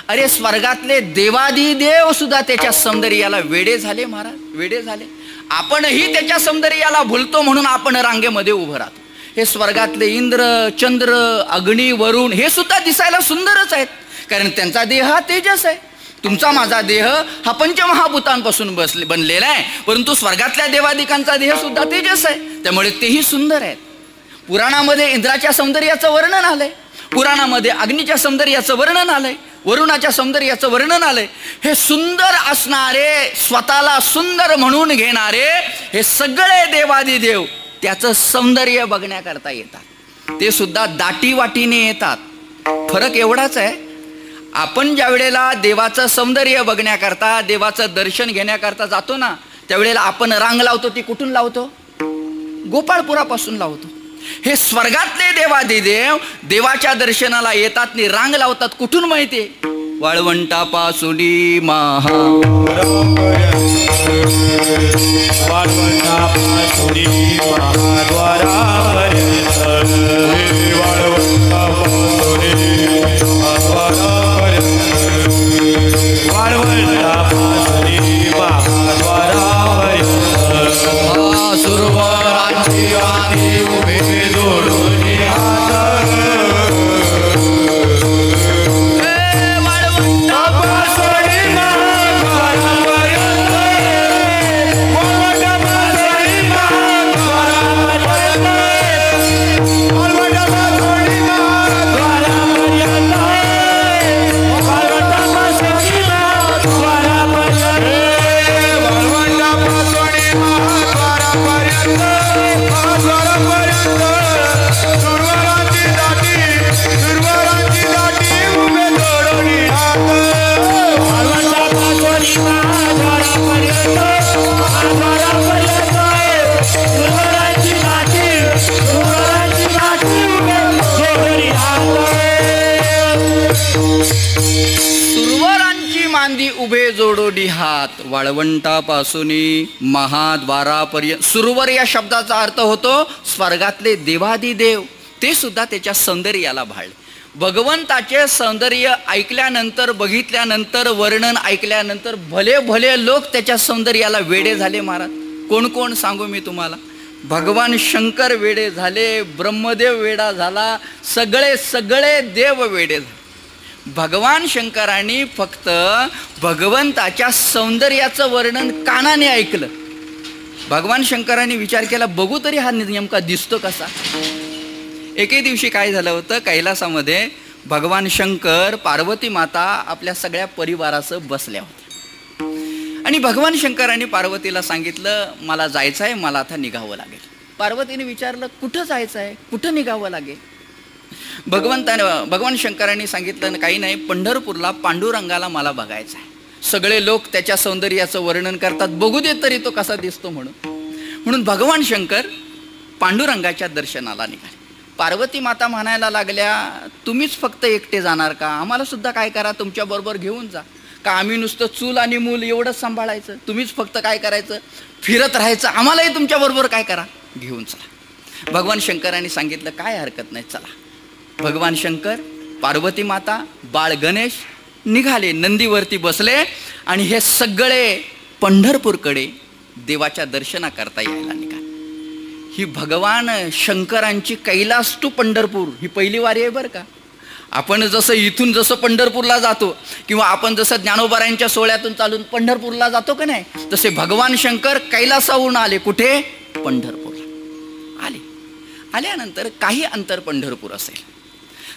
अरे स्वर्गातले देवादिदेव सुद्धा त्याच्या सौंदर्याला वेडे झाले महाराज, वेडे झाले. आपणही त्याच्या सौंदर्याला भुलतो म्हणून आपण रांगेमध्ये उभं राहतो. हे स्वर्गातले इंद्र, चंद्र, अग्नी, वरुण हे सुद्धा दिसायला सुंदरच आहेत, कारण त्यांचा देह हा तेजस आहे. तुमचा माझा देह हा पंचमहाभूतांपासून बनलेला आहे, परंतु स्वर्गातल्या देवादिकांचा देह सुद्धा तेजस आहे, त्यामुळे तेही सुंदर आहेत. पुराणामध्ये इंद्राच्या सौंदर्याचं वर्णन आलंय, पुराणामध्ये अग्नीच्या सौंदर्याचं वर्णन आलंय, वरुणाच्या सौंदर्याचं वर्णन आलंय. हे सुंदर असणारे, स्वतःला सुंदर म्हणून घेणारे हे सगळे देवादिदेव त्याचं सौंदर्य बघण्याकरता येतात. ते सुद्धा दाटीवाटीने येतात. फरक एवढाच आहे, आपण ज्या वेळेला देवाचं सौंदर्य बघण्याकरता, देवाचं दर्शन घेण्याकरता जातो ना, त्यावेळेला आपण रांग लावतो. ती कुठून लावतो? गोपाळपुरापासून लावतो. हे स्वर्गातले देवादिदेव देवाच्या दर्शनाला येतात आणि रांग लावतात. कुठून माहितीये? वाळवंटापासून महाद्वारापर्यंत सुरवराची दाटी उभे जोडोनी हात पार्वतापासून महाद्वारापर्यंत सुरवराची गाठी उभे जोडोनी हात. सुरवरांची मांदी उभे जोडोनी हात, वाळवंटापासून महाद्वारापर्यंत. सुरवर या शब्दाचा अर्थ होतो स्वर्गातले देवादिदेव, ते सुद्धा त्याच्या सौंदर्याला भाळले. भगवंताचे सौंदर्य ऐकल्यानंतर, बघितल्यानंतर, वर्णन ऐकल्यानंतर भले भले लोक त्याच्या सौंदर्याला वेडे झाले महाराज. कोण कोण सांगू मी तुम्हाला. भगवान शंकर वेडे झाले, ब्रह्मदेव वेडा झाला, सगळे देव वेडे झाले. भगवान शंकरांनी फक्त भगवंताच्या सौंदर्याचं वर्णन कानाने ऐकलं. भगवान शंकरांनी विचार केला, बघू तरी हा नेमका दिसतो कसा. एके दिवशी काय झालं होतं, कैलासामध्ये भगवान शंकर, पार्वती माता आपल्या सगळ्या परिवारासह बसल्या होत्या. आणि भगवान शंकरांनी पार्वतीला सांगितलं, मला जायचं आहे, मला आता निघावं लागेल. पार्वतीने विचारलं, कुठं जायचं आहे, कुठं निघावं लागेल. भगवान शंकरांनी सांगितलं, काही नाही, पंढरपूरला पांडुरंगाला मला बघायचं आहे. सगळे लोक त्याच्या सौंदर्याचं वर्णन करतात, बघू दे तरी तो कसा दिसतो म्हणून भगवान शंकर पांडुरंगाच्या दर्शनाला निघाले. पार्वती माता म्हणायला लागल्या, तुम्हीच फक्त एकटे जाणार का, आम्हाला सुद्धा काय करा, तुमच्याबरोबर घेऊन जा. का आम्ही नुसतं चूल आणि मूल एवढंच सांभाळायचं, तुम्हीच फक्त काय करायचं, फिरत राहायचं, आम्हालाही तुमच्याबरोबर काय करा, घेऊन चला. भगवान शंकरांनी सांगितलं, काय हरकत नाही, चला. भगवान शंकर, पार्वती माता, बाळ गणेश निघाले, नंदीवरती बसले आणि हे सगळे पंढरपूरकडे देवाच्या दर्शनाकरता यायला निघाले. ही भगवान शंकरांची कैलास टू पंढरपूर ही पहिली वारी आहे बरं का. आपण जसं इथून जसं पंढरपूरला जातो किंवा आपण जसं ज्ञानोबारायांच्या सोहळ्यातून चालून पंढरपूरला जातो का नाही, तसे भगवान शंकर कैलासाहून आले. कुठे? पंढरपूरला आले. आल्यानंतर काही अंतर पंढरपूर असेल,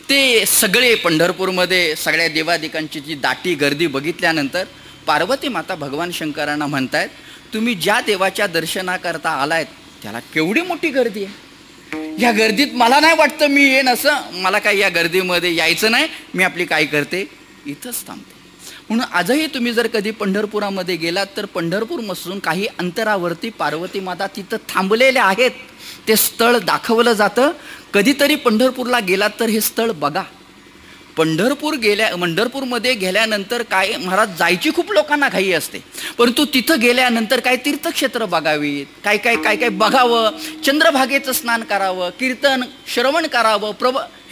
ते सगळे पंढरपूरमध्ये सगळ्या देवादिकांची जी दाटी गर्दी बघितल्यानंतर पार्वती माता भगवान शंकरांना म्हणतायत, तुम्ही ज्या देवाच्या दर्शनाकरता आलायत त्याला केवढी मोठी गर्दी आहे. या गर्दीत मला नाही वाटतं मी येईन असं, मला काही या गर्दीमध्ये यायचं नाही, मी आपली काय करते, इथंच थांबते. म्हणून आजही तुम्ही जर कधी पंढरपुरामध्ये गेलात तर पंढरपूरपासून काही अंतरावरती पार्वती माता तिथं थांबलेल्या आहेत. ते स्थळ दाखवलं जातं. कधीतरी पंढरपूरला गेलात तर हे स्थळ बघा. पंढरपूरमध्ये गेल्यानंतर काय महाराज, जायची खूप लोकांना घाई असते, परंतु तिथं गेल्यानंतर काय तीर्थक्षेत्र बघावीत, काय काय काय काय बघावं, चंद्रभागेचं स्नान करावं, कीर्तन श्रवण करावं,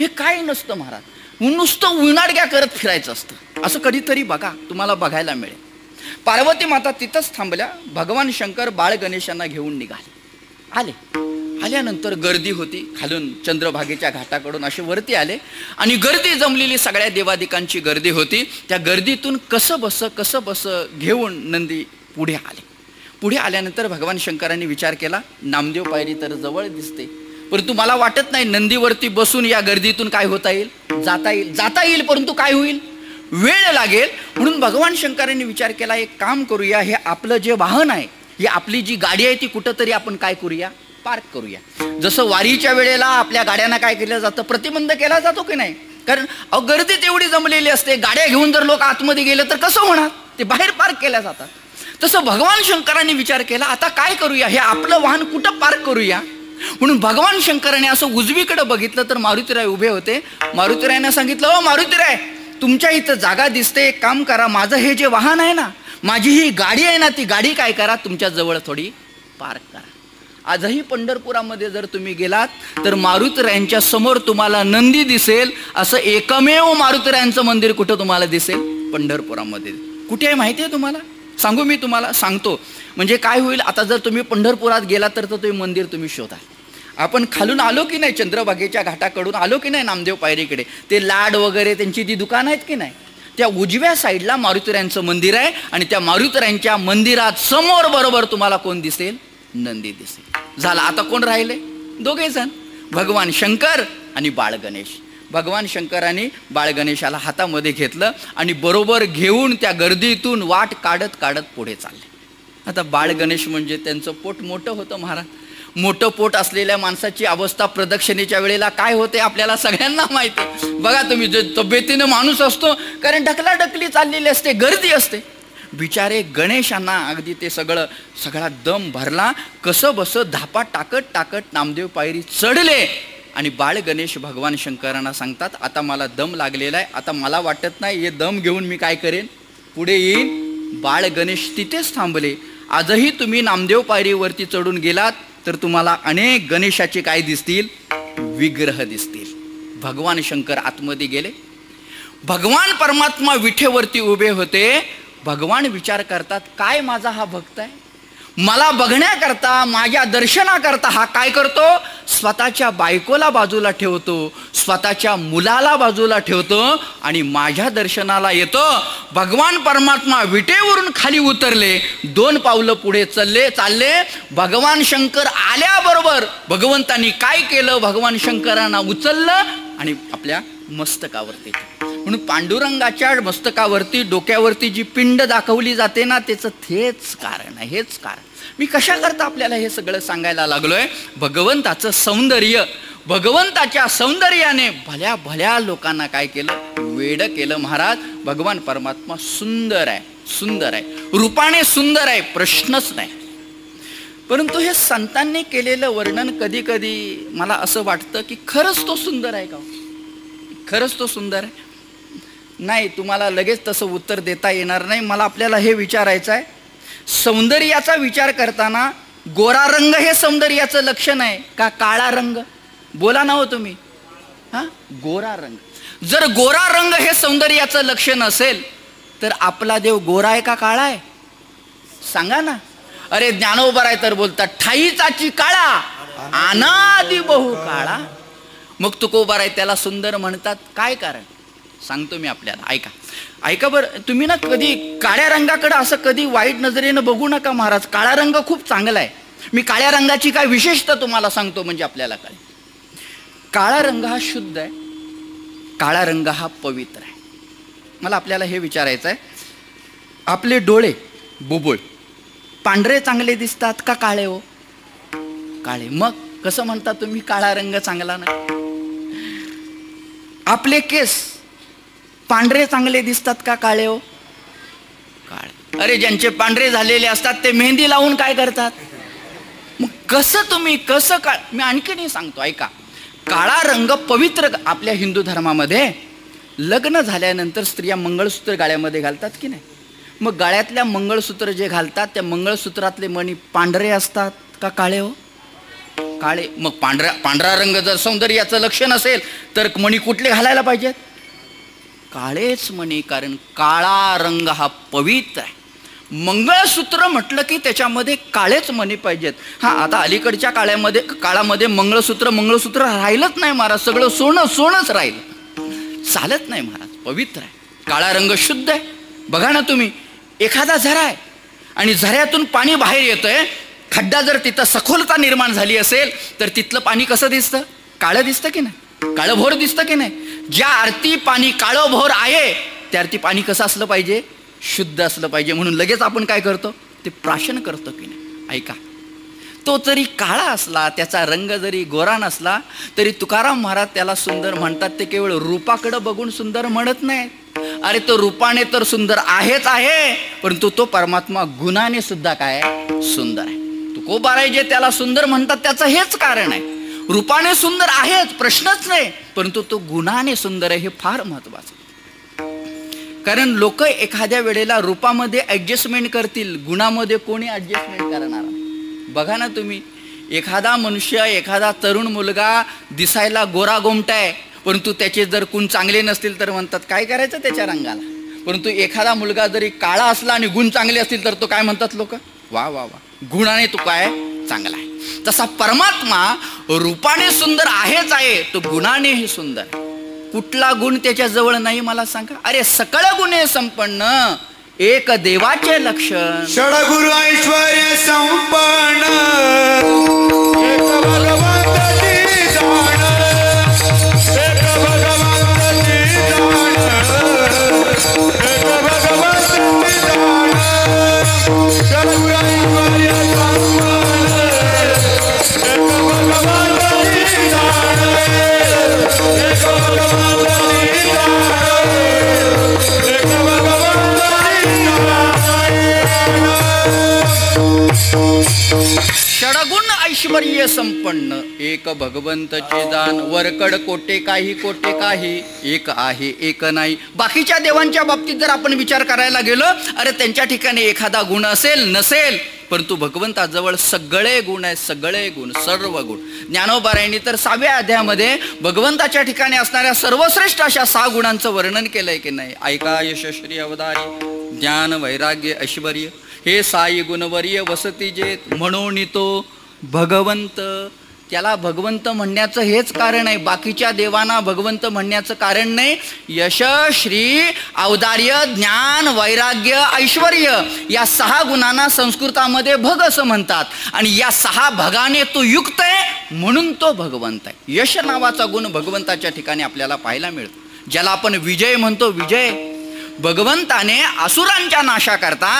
हे काय नसतं महाराज. नुसतं उन्हाडग्या करत फिरायचं असतं. असं कधीतरी बघा, तुम्हाला बघायला मिळेल. पार्वती माता तिथंच थांबल्या. भगवान शंकर बाळ गणेशांना घेऊन निघाले. आल्यानंतर गर्दी होती. खालून चंद्रभागेच्या घाटाकडून असे वरती आले आणि गर्दी जमलेली सगळ्या देवादिकांची गर्दी होती. त्या गर्दीतून कसं बस घेऊन नंदी पुढे आले. पुढे आल्यानंतर भगवान शंकरांनी विचार केला, नामदेव पायरी तर जवळ दिसते, परंतु मला वाटत नाही नंदीवरती बसून या गर्दीतून काय होता येईल, जाता येईल, परंतु काय होईल, वेळ लागेल. म्हणून भगवान शंकरांनी विचार केला, एक काम करूया, हे आपलं जे वाहन आहे, ही आपली जी गाडी आहे ती कुठंतरी आपण काय करूया, पार्क करूया. जसं वारीच्या वेळेला आपल्या गाड्यांना काय केलं जातं, प्रतिबंध केला जातो की नाही, कारण गर्दीत एवढी जमलेली असते, गाड्या घेऊन जर लोक आतमध्ये गेले तर कसं होणार, ते बाहेर पार्क केल्या जातात. तसं भगवान शंकरांनी विचार केला, आता काय करूया, हे आपलं वाहन कुठं पार्क करूया. म्हणून भगवान शंकराने असं उजवीकडे बघितलं तर मारुतीराय उभे होते. मारुतीरायांना सांगितलं, ओ मारुतीराय, तुमच्या इथं जागा दिसते, एक काम करा, माझं हे जे वाहन आहे ना, माझी ही गाडी आहे ना, ती गाडी काय करा, तुमच्या जवळ थोडी पार्क करा. आजही पंढरपुरामध्ये जर तुम्ही गेलात तर मारुतीरायांच्या समोर तुम्हाला नंदी दिसेल. असं एकमेव मारुतीरायांचं मंदिर कुठं तुम्हाला दिसेल, पंढरपुरामध्ये. कुठे आहे माहिती आहे तुम्हाला, सांगू, मी तुम्हाला सांगतो. म्हणजे काय होईल, आता जर तुम्ही पंढरपुरात गेलात तर तुम्ही मंदिर तुम्ही शोधा. आपण खालून आलो की नाही, चंद्रभागेच्या घाटाकडून आलो की नाही नामदेव पायरीकडे, ते लाड वगैरे त्यांची ती दुकानं आहेत की नाही, त्या उजव्या साईडला मारुतीरायांचं मंदिर आहे. आणि त्या मारुतीरायांच्या मंदिरात समोर बरोबर तुम्हाला कोण दिसेल, नंदी दिसेल. झाला, आता कोण राहिले, दोघे जण, भगवान शंकर आणि बाळ गणेश. भगवान शंकरांनी बाळ गणेशाला हातामध्ये घेतलं आणि बरोबर घेऊन त्या गर्दीतून वाट काढत काढत पुढे चालले. आता बाळ गणेश म्हणजे त्यांचं पोट मोठं होतं महाराज. मोठं पोट असलेल्या माणसाची अवस्था प्रदक्षिणेच्या वेळेला काय होते आपल्याला सगळ्यांना माहिती आहे. बघा तुम्ही, जो तब्येतीनं माणूस असतो, कारण ढकलाढकली चाललेली असते, गर्दी असते. बिचारे गणेशांना अगदी ते सगळा दम भरला, कसं बसं धापा टाकत टाकत नामदेव पायरी चढले. आणि बाळ गणेश भगवान शंकरांना सांगतात, आता मला दम लागलेला आहे, आता मला वाटत नाही हे दम घेऊन मी काय करेन, पुढे येईन. बाळ गणेश तिथेच थांबले. आजही तुम्ही नामदेव पायरीवरती चढून गेलात तर तुम्हाला अनेक गणेशाचे काय दिसतील, विग्रह दिसतील. भगवान शंकर आतमध्ये गेले. भगवान परमात्मा विठेवरती उभे होते. भगवान विचार करतात, काय माझा हा भक्त आहे, मला बघण्याकरता, माझ्या दर्शनाकरता हा काय करतो, स्वतःच्या बायकोला बाजूला ठेवतो, स्वतःच्या मुलाला बाजूला ठेवतो आणि माझ्या दर्शनाला येतो. भगवान परमात्मा विटेवरून खाली उतरले, 2 पावलं पुढे चालले. भगवान शंकर आल्याबरोबर भगवंतांनी काय केलं, भगवान शंकरांना उचललं आणि आपल्या मस्तकावरती. म्हणून पांडुरंगाच्या मस्तकावरती, डोक्यावरती जी पिंड दाखवली जाते ना, त्याचं हेच कारण आहे, हेच कारण. मी कशा करता आपल्याला हे सगळं सांगायला लागलोय, भगवंताचं सौंदर्य, भगवंताच्या सौंदर्याने भल्या भल्या लोकांना काय केलं, वेड केलं. महाराज, भगवान परमात्मा सुंदर आहे, सुंदर आहे, रूपाने सुंदर आहे, प्रश्नच नाही. परंतु हे संतांनी केलेलं वर्णन कधी कधी मला असं वाटतं की खरंच तो सुंदर आहे का, खरंच तो सुंदर आहे. नाही, तुम्हाला लगेच तसं उत्तर देता येणार नाही. मला आपल्याला हे विचारायचं आहे, सौंदर्याचा विचार करताना गोरा रंग हे सौंदर्याचं लक्षण आहे का काळा रंग? बोला ना हो तुम्ही. हा, गोरा रंग. जर गोरा रंग हे सौंदर्याचं लक्षण असेल तर आपला देव गोरा आहे का काळा आहे? सांगा ना. अरे ज्ञानोबा आहे तर बोलतात, ठाईचाची काळा अनादि बहु काळा. मग तुकोबा आहे त्याला सुंदर म्हणतात, काय कारण सांगतो मी आपल्याला. ऐका ऐका बरं, तुम्ही ना कधी काळ्या रंगाकडे असं कधी वाईट नजरेनं बघू नका महाराज. काळा रंग खूप चांगला आहे. मी काळ्या रंगाची काय विशेषता तुम्हाला सांगतो, म्हणजे आपल्याला कळेल. काळा रंग हा शुद्ध आहे, काळा रंग हा पवित्र आहे. मला आपल्याला हे विचारायचं आहे, आपले डोळे बुबुळ पांढरे चांगले दिसतात का काळे हो? काळे. मग कसं म्हणता तुम्ही काळा रंग चांगला नाही? आपले केस पांढरे चांगले दिसतात का काळे हो? काळे. अरे ज्यांचे पांढरे झालेले असतात ते मेहंदी लावून काय करतात? मग कसं तुम्ही कसं काळ? मी आणखीनही सांगतो, ऐका. काळा रंग पवित्र. आपल्या हिंदू धर्मामध्ये लग्न झाल्यानंतर स्त्रिया मंगळसूत्र गाळ्यामध्ये घालतात की नाही? मग गाळ्यातल्या मंगळसूत्र जे घालतात त्या मंगळसूत्रातले मणी पांढरे असतात का काळे हो? काळे. मग पांढरा रंग जर सौंदर्याचं लक्षण असेल तर मणी कुठले घालायला पाहिजेत? काळेच मणी, कारण काळा रंग हा पवित्र आहे. मंगळसूत्र म्हटलं की त्याच्यामध्ये काळेच मणी पाहिजेत. हा, आता अलीकडच्या काळामध्ये मंगळसूत्र राहिलंच नाही महाराज. सगळं सोनंच राहिलं. चालत नाही महाराज. पवित्र आहे, काळा रंग शुद्ध आहे. बघा ना तुम्ही, एखादा झरा आहे आणि झऱ्यातून पाणी बाहेर येतंय. खड्डा जर तिथं सखोलता निर्माण झाली असेल तर तिथलं पाणी कसं दिसतं? काळं दिसतं की नाही? काळंभोर दिसतं की नाही? ज्या आरती पाणी काळंभोर आहे त्या आरती पाणी कसं असलं पाहिजे? शुद्ध असलं पाहिजे. म्हणून लगेच आपण काय करतो? ते प्राशन करतो की नाही? ऐका, तो जरी काळा असला, त्याचा रंग जरी गोरा नसला तरी तुकाराम महाराज त्याला सुंदर म्हणतात. ते केवळ रूपाकडे बघून सुंदर म्हणत नाहीत. अरे तो रूपाने तर सुंदर आहेच आहे, परंतु तो परमात्मा गुणाने सुद्धा काय सुंदर आहे. तुकोबाराय जे त्याला सुंदर म्हणतात त्याचं हेच कारण आहे. रूपाने सुंदर आहेच, प्रश्नच नाही, परंतु तो गुणाने सुंदर आहे, हे फार महत्वाचं. कारण लोक एखाद्या वेळेला रूपामध्ये ऍडजस्टमेंट करतील, गुणामध्ये कोणी ऍडजस्टमेंट करणार? बघा ना तुम्ही, एखादा मनुष्य, एखादा तरुण मुलगा दिसायला गोरा गोमटा आहे, परंतु त्याचे जर गुण चांगले नसतील तर म्हणतात काय करायचं त्याच्या रंगाला. परंतु एखादा मुलगा जरी काळा असला आणि गुण चांगले असतील तर तो काय म्हणतात लोक? वा वा वा, गुणाने तो काय चांगला आहे. तसा परमात्मा रूपाने सुंदर आहेच आहे, तो गुणानेही सुंदर. कुठला गुण त्याच्या जवळ नाही मला सांगा? अरे सकळ गुणे संपन्न, एक देवाचे लक्षण. षडगुरु ऐश्वर्य संपन्न, एक भगवंताची जाण, एक भगवंताची जाण, एक भगवंताची जाण. षडगुरु ऐश्वर्य संपन्न, षडगुण ऐश्वर्य संपन्न एक भगवंतचे दान वरकड कोटे काही एक आहे एक नाही. बाकीच्या देवांच्या बाबतीत जर आपण विचार करायला गेलो अरे त्यांच्या ठिकाणी एखादा गुण असेल नसेल, परंतु भगवंताजवळ सगळे गुण आहेत, सगळे गुण सर्व गुण. ज्ञानोबारायांनी तर 6व्या अध्यायामध्ये भगवंताच्या ठिकाणी असणाऱ्या सर्वश्रेष्ठ अशा 6 गुणांचं वर्णन केलंय की नाही. ऐका यशश्री अवतारी ज्ञान वैराग्य ऐश्वर्य हे 6 गुणवर्य वसती जेत म्हणून तो भगवंत. त्याला भगवंत म्हणण्याचं हेच कारण आहे, बाकीच्या देवांना भगवंत म्हणण्याचं कारण नाही. यश श्री औदार्य ज्ञान वैराग्य ऐश्वर्य या 6 गुणांना संस्कृतामध्ये भग असं म्हणतात आणि या 6 भगाने तो युक्त आहे म्हणून तो भगवंत आहे. यश नावाचा गुण भगवंताच्या ठिकाणी आपल्याला पाहायला मिळतो, ज्याला आपण विजय म्हणतो. विजय भगवंताने असुरांच्या नाशाकरता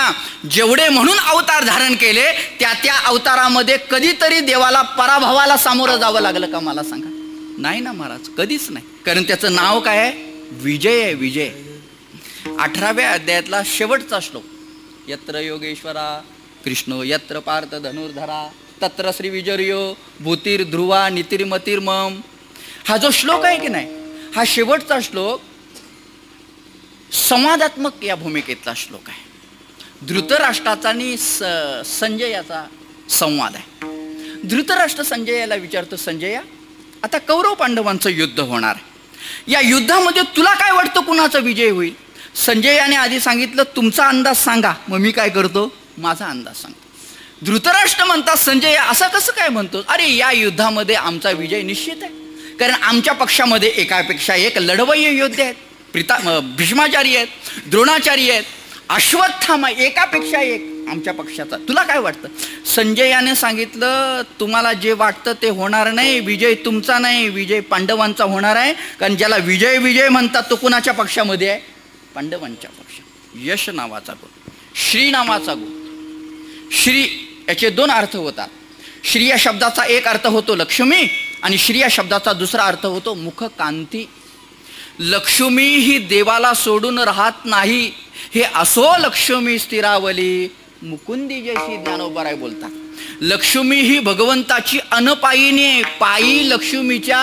जेवढे म्हणून अवतार धारण केले त्या त्या अवतारामध्ये कधीतरी देवाला पराभवाला सामोरं जावं लागलं का मला सांगा? नाही ना महाराज, कधीच नाही. कारण त्याचं नाव काय आहे? विजय आहे. विजय. 18व्या अध्यायातला शेवटचा श्लोक, यत्र योगेश्वरा कृष्ण यत्र पार्थ धनुर्धरा तत्र श्री विजयो भूतीर ध्रुवा नितिर्मतिर्मम. हा जो श्लोक आहे की नाही, हा शेवटचा श्लोक संवादात्मक या भूमिकेतला श्लोक आहे. धृतराष्ट्राचा आणि संजयाचा संवाद आहे. धृतराष्ट्र संजयाला विचारतो, संजया आता कौरव पांडवांचं युद्ध होणार आहे, या युद्धामध्ये तुला काय वाटतं कुणाचा विजय होईल? संजयाने आधी सांगितलं तुमचा अंदाज सांगा, मग मी काय करतो माझा अंदाज सांगतो. धृतराष्ट्र म्हणतात संजय असं कसं काय म्हणतो? अरे या युद्धामध्ये आमचा विजय निश्चित आहे, कारण आमच्या पक्षामध्ये एकापेक्षा एक लढवय्ये योद्धे आहेत. भीष्माचार्य आहेत, द्रोणाचार्य आहेत, अश्वत्थामा एकापेक्षा एक आमच्या पक्षाचा. तुला काय वाटतं? संजयाने सांगितलं तुम्हाला जे वाटतं ते होणार नाही, विजय तुमचा नाही, विजय पांडवांचा होणार आहे. कारण ज्याला विजय विजय म्हणतात तो कुणाच्या पक्षामध्ये आहे? पांडवांच्या पक्षात. यश नावाचा गुण, श्री नावाचा गुण. श्री याचे 2 अर्थ होतात. श्री या शब्दाचा एक अर्थ होतो लक्ष्मी आणि श्री या शब्दाचा दुसरा अर्थ होतो मुखकांती. लक्ष्मी ही देवाला सोडून राहत नाही, हे असो लक्ष्मी स्थिरावली मुकुंदी जशी ज्ञानोबाराय बोलतात. लक्ष्मी ही भगवंताची अनपायीने पायी लक्ष्मीच्या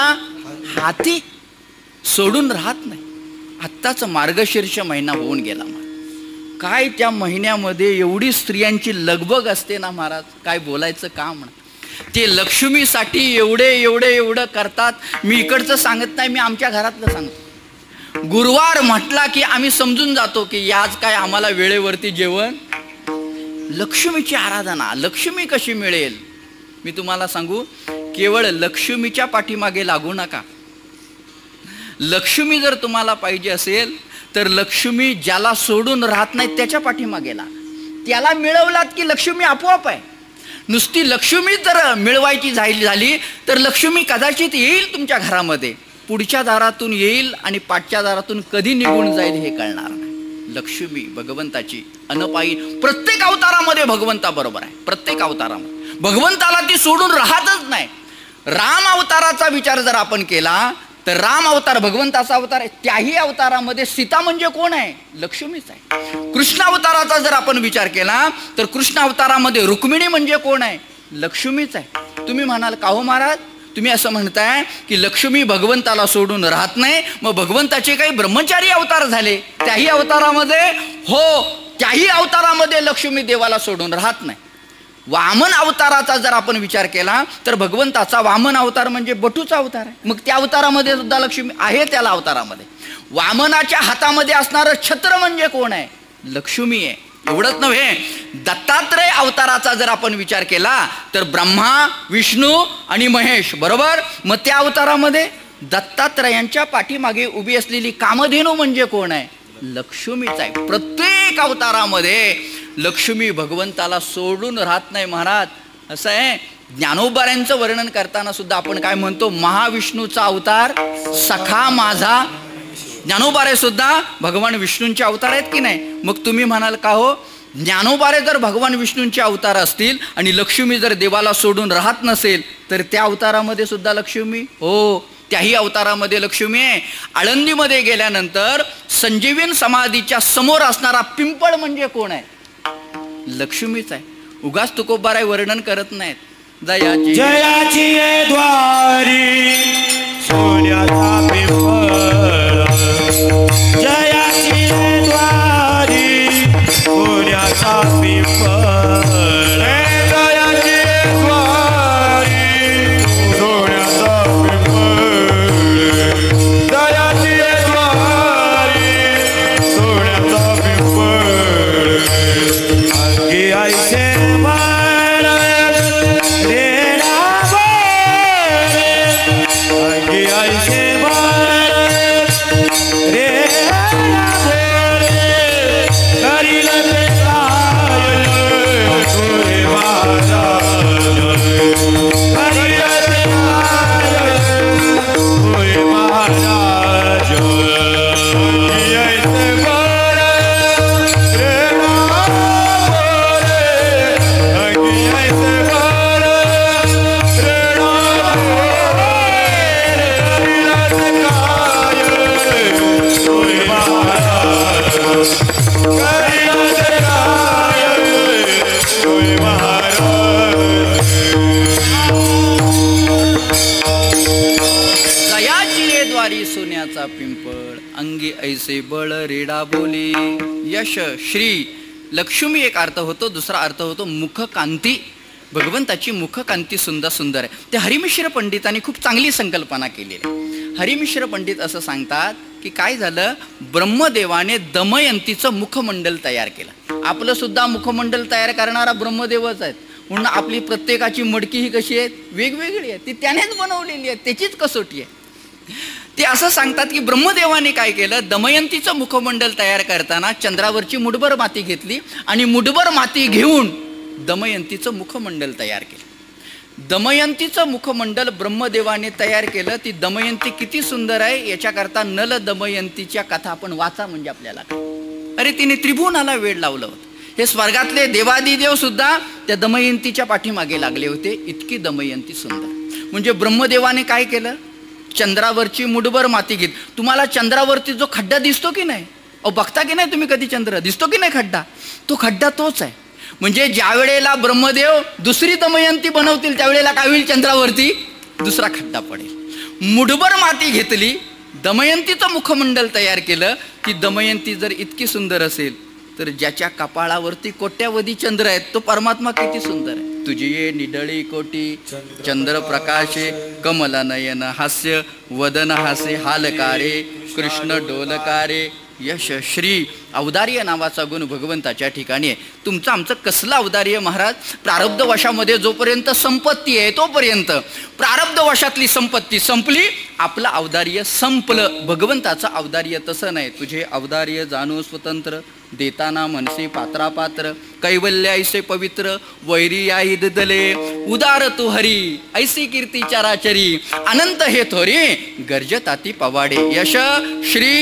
हाती सोडून राहत नाही. आत्ताच मार्गशीर्ष महिना होऊन गेला महाराज, काय त्या महिन्यामध्ये एवढी स्त्रियांची लगबग असते ना महाराज, काय बोलायचं काम. ते लक्ष्मीसाठी एवढं करतात. मी इकडचं सांगत नाही, मी आमच्या घरातलं सांगतो. गुरुवार म्हटला की आम्ही समजून जातो की आज काय आम्हाला वेळेवरती जेवण. लक्ष्मीची आराधना, लक्ष्मी कशी मिळेल? मी तुम्हाला सांगू, केवळ लक्ष्मीच्या पाठीमागे लागू नका. लक्ष्मी जर तुम्हाला पाहिजे असेल तर लक्ष्मी ज्याला सोडून राहत नाही त्याच्या पाठीमागे लाग. त्याला मिळवलात की लक्ष्मी आपोआप आहे. नुसती लक्ष्मी जर मिळवायची झाली तर लक्ष्मी कदाचित येईल तुमच्या घरामध्ये, पुढच्या दारातून येईल आणि पाठच्या दारातून कधी निघून जाईल हे कळणार नाही. लक्ष्मी भगवंताची अनपायी प्रत्येक अवतारामध्ये भगवंता बरोबर आहे. प्रत्येक अवतारामध्ये भगवंताला ती सोडून राहतच नाही. राम अवताराचा विचार जर आपण केला तर राम अवतार भगवंताचा अवतार आहे, त्याही अवतारामध्ये सीता म्हणजे कोण आहे? लक्ष्मीच आहे. कृष्ण अवताराचा जर आपण विचार केला तर कृष्ण अवतारामध्ये रुक्मिणी म्हणजे कोण आहे? लक्ष्मीच आहे. तुम्ही म्हणाल का हो महाराज, तुम्ही असं म्हणताय की लक्ष्मी भगवंताला सोडून राहत नाही, मग भगवंताचे काही ब्रह्मचारी अवतार झाले त्याही अवतारामध्ये? हो, त्याही अवतारामध्ये लक्ष्मी देवाला सोडून राहत नाही. वामन अवताराचा जर आपण विचार केला तर भगवंताचा वामन अवतार म्हणजे बटूचा अवतार आहे, मग त्या अवतारामध्ये सुद्धा लक्ष्मी आहे. त्याला अवतारामध्ये वामनाच्या हातामध्ये असणारं छत्र म्हणजे कोण आहे? लक्ष्मी आहे. एवढंच नव्हे, दत्तात्रय अवताराचा जर आपण विचार केला तर ब्रह्मा विष्णू आणि महेश बरोबर, मग त्या अवतारामध्ये दत्तात्रयांच्या पाठीमागे उभी असलेली कामधेनू म्हणजे कोण आहे? लक्ष्मीच आहे. प्रत्येक अवतारामध्ये लक्ष्मी भगवंताला सोडून राहत नाही महाराज. असं आहे, ज्ञानोबारांचं वर्णन करताना सुद्धा आपण काय म्हणतो? महाविष्णूचा अवतार सखा माझा. ज्ञानोबारे सुद्धा भगवान विष्णूंचे अवतार आहेत की नाही? मग तुम्ही म्हणाल का हो, ज्ञानोबारे जर भगवान विष्णूंचे अवतार असतील आणि लक्ष्मी जर देवाला सोडून राहत नसेल तर त्या अवतारामध्ये सुद्धा लक्ष्मी? हो, त्याही अवतारामध्ये लक्ष्मी आहे. आळंदीमध्ये गेल्यानंतर संजीवन समाधीच्या समोर असणारा पिंपळ म्हणजे कोण आहे? लक्ष्मीच आहे. उगाच तुकोबाराय वर्णन करत नाहीत. जयाची जयाची ये द्वारी सोन्याचा पिंपळ जयाची ये द्वारी सोन्याचा पिंपळ जयाची द्वारी सोन्याचा पिंपळ जयाची द्वारी सोन्याचा पिंपळ अंगी ऐसे मन रेणा बोले अंगी ऐसे मन रेणा बोले करील ते काय तुझे महाराज करील ते काय तुझे महाराज ऐसे बर रेणा बोले अंगी ऐसे बर रेणा बोले करील ते काय तुझे महाराज जयाची ये द्वारी सोन्याचा पिंपळ अंगी ऐसे बळ रेडा बोली. यश श्री लक्ष्मी एक अर्थ होतो, दुसरा अर्थ होतो मुखकांती. भगवंताची मुखकांती सुंदर सुंदर आहे. ते हरिमिश्र पंडितांनी खूप चांगली संकल्पना केलेली आहे. हरिमिश्र पंडित असं सांगतात की काय झालं, ब्रह्मदेवाने दमयंतीचं मुखमंडल तयार केलं. आपलं सुद्धा मुखमंडल तयार करणारा ब्रह्मदेवच आहेत, म्हणून आपली प्रत्येकाची मडकी ही कशी आहे, वेगवेगळी आहे. ती त्यानेच बनवलेली आहे, त्याचीच कसोटी आहे. ते असं सांगतात की ब्रह्मदेवाने काय केलं, दमयंतीचं मुखमंडल तयार करताना चंद्रावरची मुठभर माती घेतली आणि मुठभर माती घेऊन दमयंतीचं मुखमंडल तयार केलं. दमयंतीचं मुखमंडल ब्रह्मदेवाने तयार केलं. ती दमयंती किती सुंदर आहे याच्याकरता नल दमयंतीच्या कथा आपण वाचा म्हणजे आपल्याला अरे तिने त्रिभुवनाला वेळ लावलं होतं. हे स्वर्गातले देवादिदेव सुद्धा त्या दमयंतीच्या पाठीमागे लागले होते, इतकी दमयंती सुंदर. म्हणजे ब्रह्मदेवाने काय केलं, चंद्रावरची मुठभर माती घेत. तुम्हाला चंद्रावरती जो खड्डा दिसतो की नाही, बघता की नाही तुम्ही कधी चंद्र, दिसतो की नाही खड्डा, तो खड्डा तोच आहे. म्हणजे ज्या वेळेला ब्रह्मदेव दुसरी दमयंती बनवतील त्यावेळेला काय होईल, चंद्रावरती दुसरा खड्डा पडेल. मुठभर माती घेतली, दमयंतीचं मुखमंडल तयार केलं. की दमयंती जर इतकी सुंदर असेल तर ज्याच्या कपाळावरती कोट्यावधी चंद्र आहेत तो परमात्मा किती सुंदर आहे. तुझी ये निडळी कोटी चंद्र प्रकाशे कमल नयन हास्य वदन हासे हालकारे कृष्ण डोलकारे. यश श्री औदार्य नावाचा गुण भगवंताच्या ठिकाणी आहे. तुमचं आमचं कसलं औदार्य महाराज, प्रारब्ध वशामध्ये जोपर्यंत संपत्ती आहे तोपर्यंत, प्रारब्ध वशातली संपत्ती संपली आपलं औदार्य संपलं. भगवंताचं औदार्य तसं नाही. तुझे औदार्य जाणू स्वतंत्र देताना मनसे पात्रापात्र कैवल्य ऐसे पवित्र वैरी आई दले उदार तू हरी ऐसी कीर्ती चराचरी अनंत हे थोरी गर्जताती पवाडे. यश श्री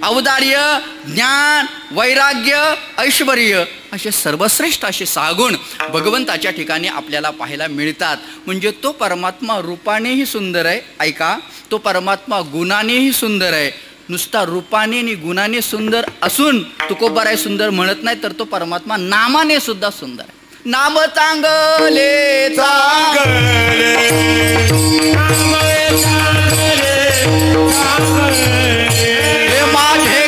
औदार्य ज्ञान वैराग्य ऐश्वर्य असे सर्वश्रेष्ठ असे 6 गुण भगवंताच्या ठिकाणी आपल्याला पाहायला मिळतात. म्हणजे तो परमात्मा रूपानेही सुंदर आहे. ऐका, तो परमात्मा गुणानेही सुंदर आहे. नुसता रूपाने आणि गुणाने सुंदर असून तुकोबाराय सुंदर म्हणत नाही, तर तो परमात्मा नामाने सुद्धा सुंदर आहे. नाम चांगले चांगले हे माझे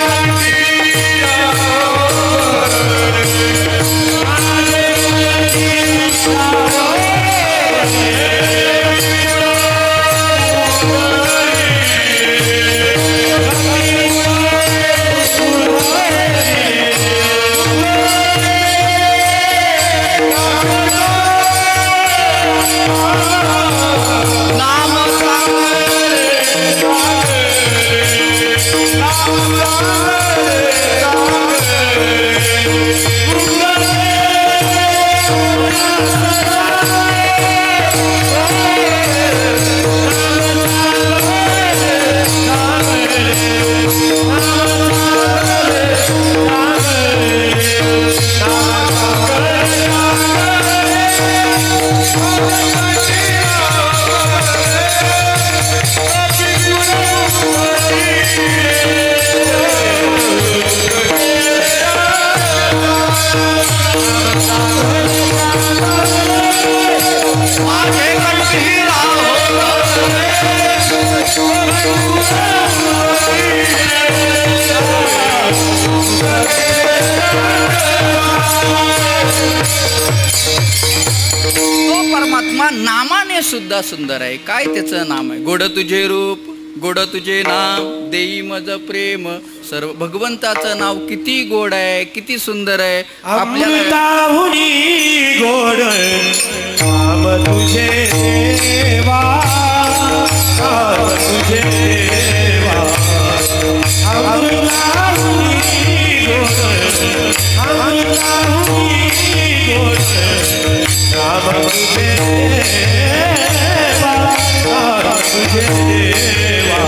माझे तो परमात्मा नामाने सुद्धा सुंदर आहे. काय त्याचं नाम आहे? गोड तुझे रूप, गोड तुझे नाम, देई मज प्रेम. सर्व भगवंताचं नाव किती गोड आहे, किती सुंदर आहे. अमृताहुनी गोड नाम तुझे देवा, नाम तुझे देवा. अमृताहुनी गोड, अमृताहुनी गोड नाम तुझे देवा, नाम तुझे देवा.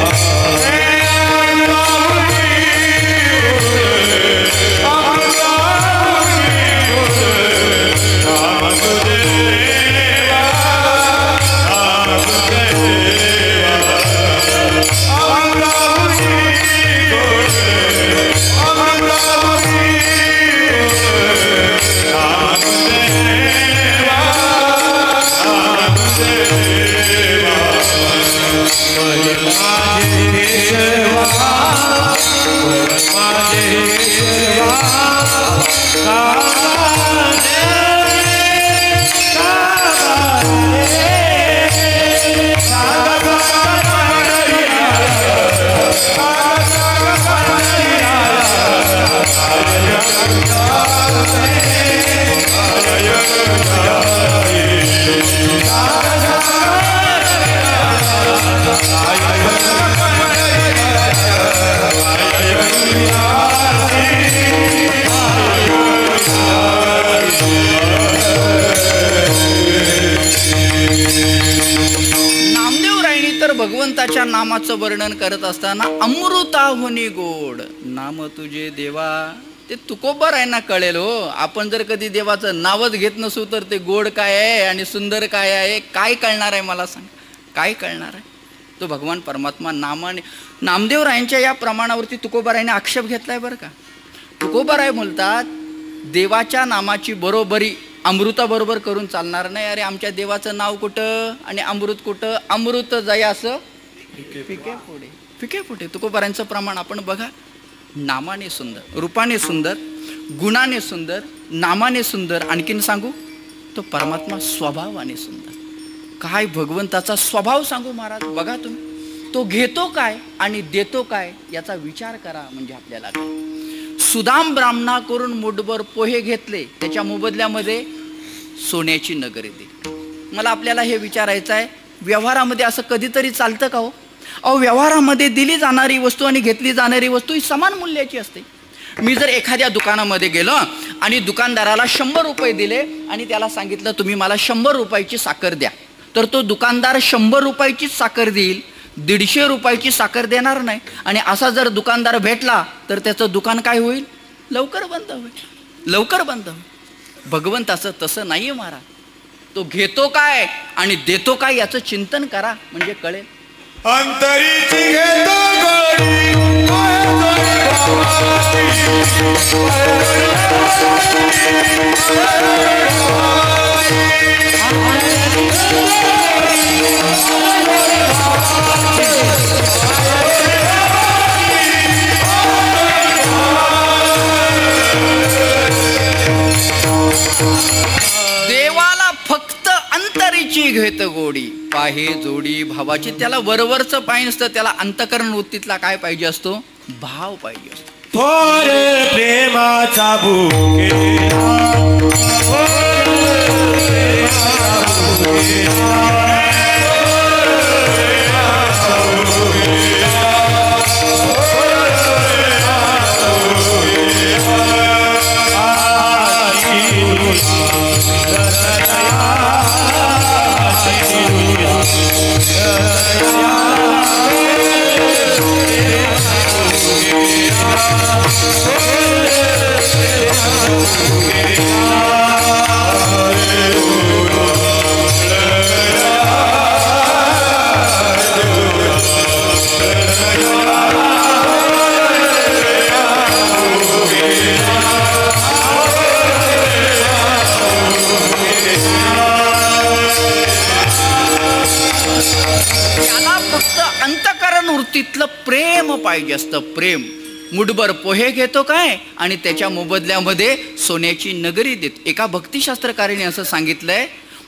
भगवंताच्या नामाचं वर्णन करत असताना अमृताहुनी गोड नाम तुझे देवा. ते तुकोबारायांना कळेल हो. आपण जर कधी देवाचं नावच घेत नसू तर ते गोड काय आहे आणि सुंदर काय आहे काय कळणार आहे? मला सांग, काय कळणार आहे? तो भगवान परमात्मा नामाने. नामदेवरायांच्या या प्रमाणावरती तुकोबारायांनी आक्षेप घेतलाय बरं का. तुकोबाराय बोलतात देवाच्या नामाची बरोबरी अमृताबरोबर करून चालणार नाही. अरे आमच्या देवाचं नाव कुठं आणि अमृत कुठं? अमृत जाय असं फिके पुढे. तुकोबारांचं प्रमाण आपण बघा. नामाने सुंदर, रूपाने सुंदर, गुणाने सुंदर, नामाने सुंदर. आणखीन सांगू तो परमात्मा स्वभावाने सुंदर. काय भगवंताचा स्वभाव सांगू महाराज. बघा तुम्ही, तो घेतो काय आणि देतो काय याचा विचार करा म्हणजे आपल्याला काय. सुदाम ब्राह्मणा करून मुठभर पोहे घेतले, त्याच्या मोबदल्यामध्ये सोन्याची नगरी दिली. मला आपल्याला हे विचारायचं आहे, व्यवहारामध्ये असं कधीतरी चालतं का हो? अहो, व्यवहारामध्ये दिली जाणारी वस्तू आणि घेतली जाणारी वस्तू ही समान मूल्याची असते. मी जर एखाद्या दुकानामध्ये गेलो आणि दुकानदाराला 100 रुपये दिले आणि त्याला सांगितलं तुम्ही मला 100 रुपयाची साखर द्या, तर तो दुकानदार 100 रुपयाचीच साखर देईल, 150 रुपयाची साखर देणार नाही. आणि असा जर दुकानदार भेटला तर त्याचं दुकान काय होईल? लवकर बंद होईल, लवकर बंद होईल. भगवंताचं तसं नाही आहे महाराज. तो घेतो काय आणि देतो काय याचं चिंतन करा म्हणजे कळेल. अंतरीची घेतो गोडी देवाला फक्त अंतरीची घेत गोडी, पाहे जोडी भावाची. त्याला वरवरचं पाहिजे नसतं, त्याला अंतकरण वृत्तीतला काय पाहिजे असतो? भाव पाहिजे असतो. थोर प्रेमाचा भुकेला, वृत्तीतलं प्रेम पाहिजे असतं. प्रेम. मुठभर पोहे घेतो काय आणि त्याच्या मोबदल्यामध्ये सोन्याची नगरी देतो. एका भक्तिशास्त्रकाराने असं सांगितलंय,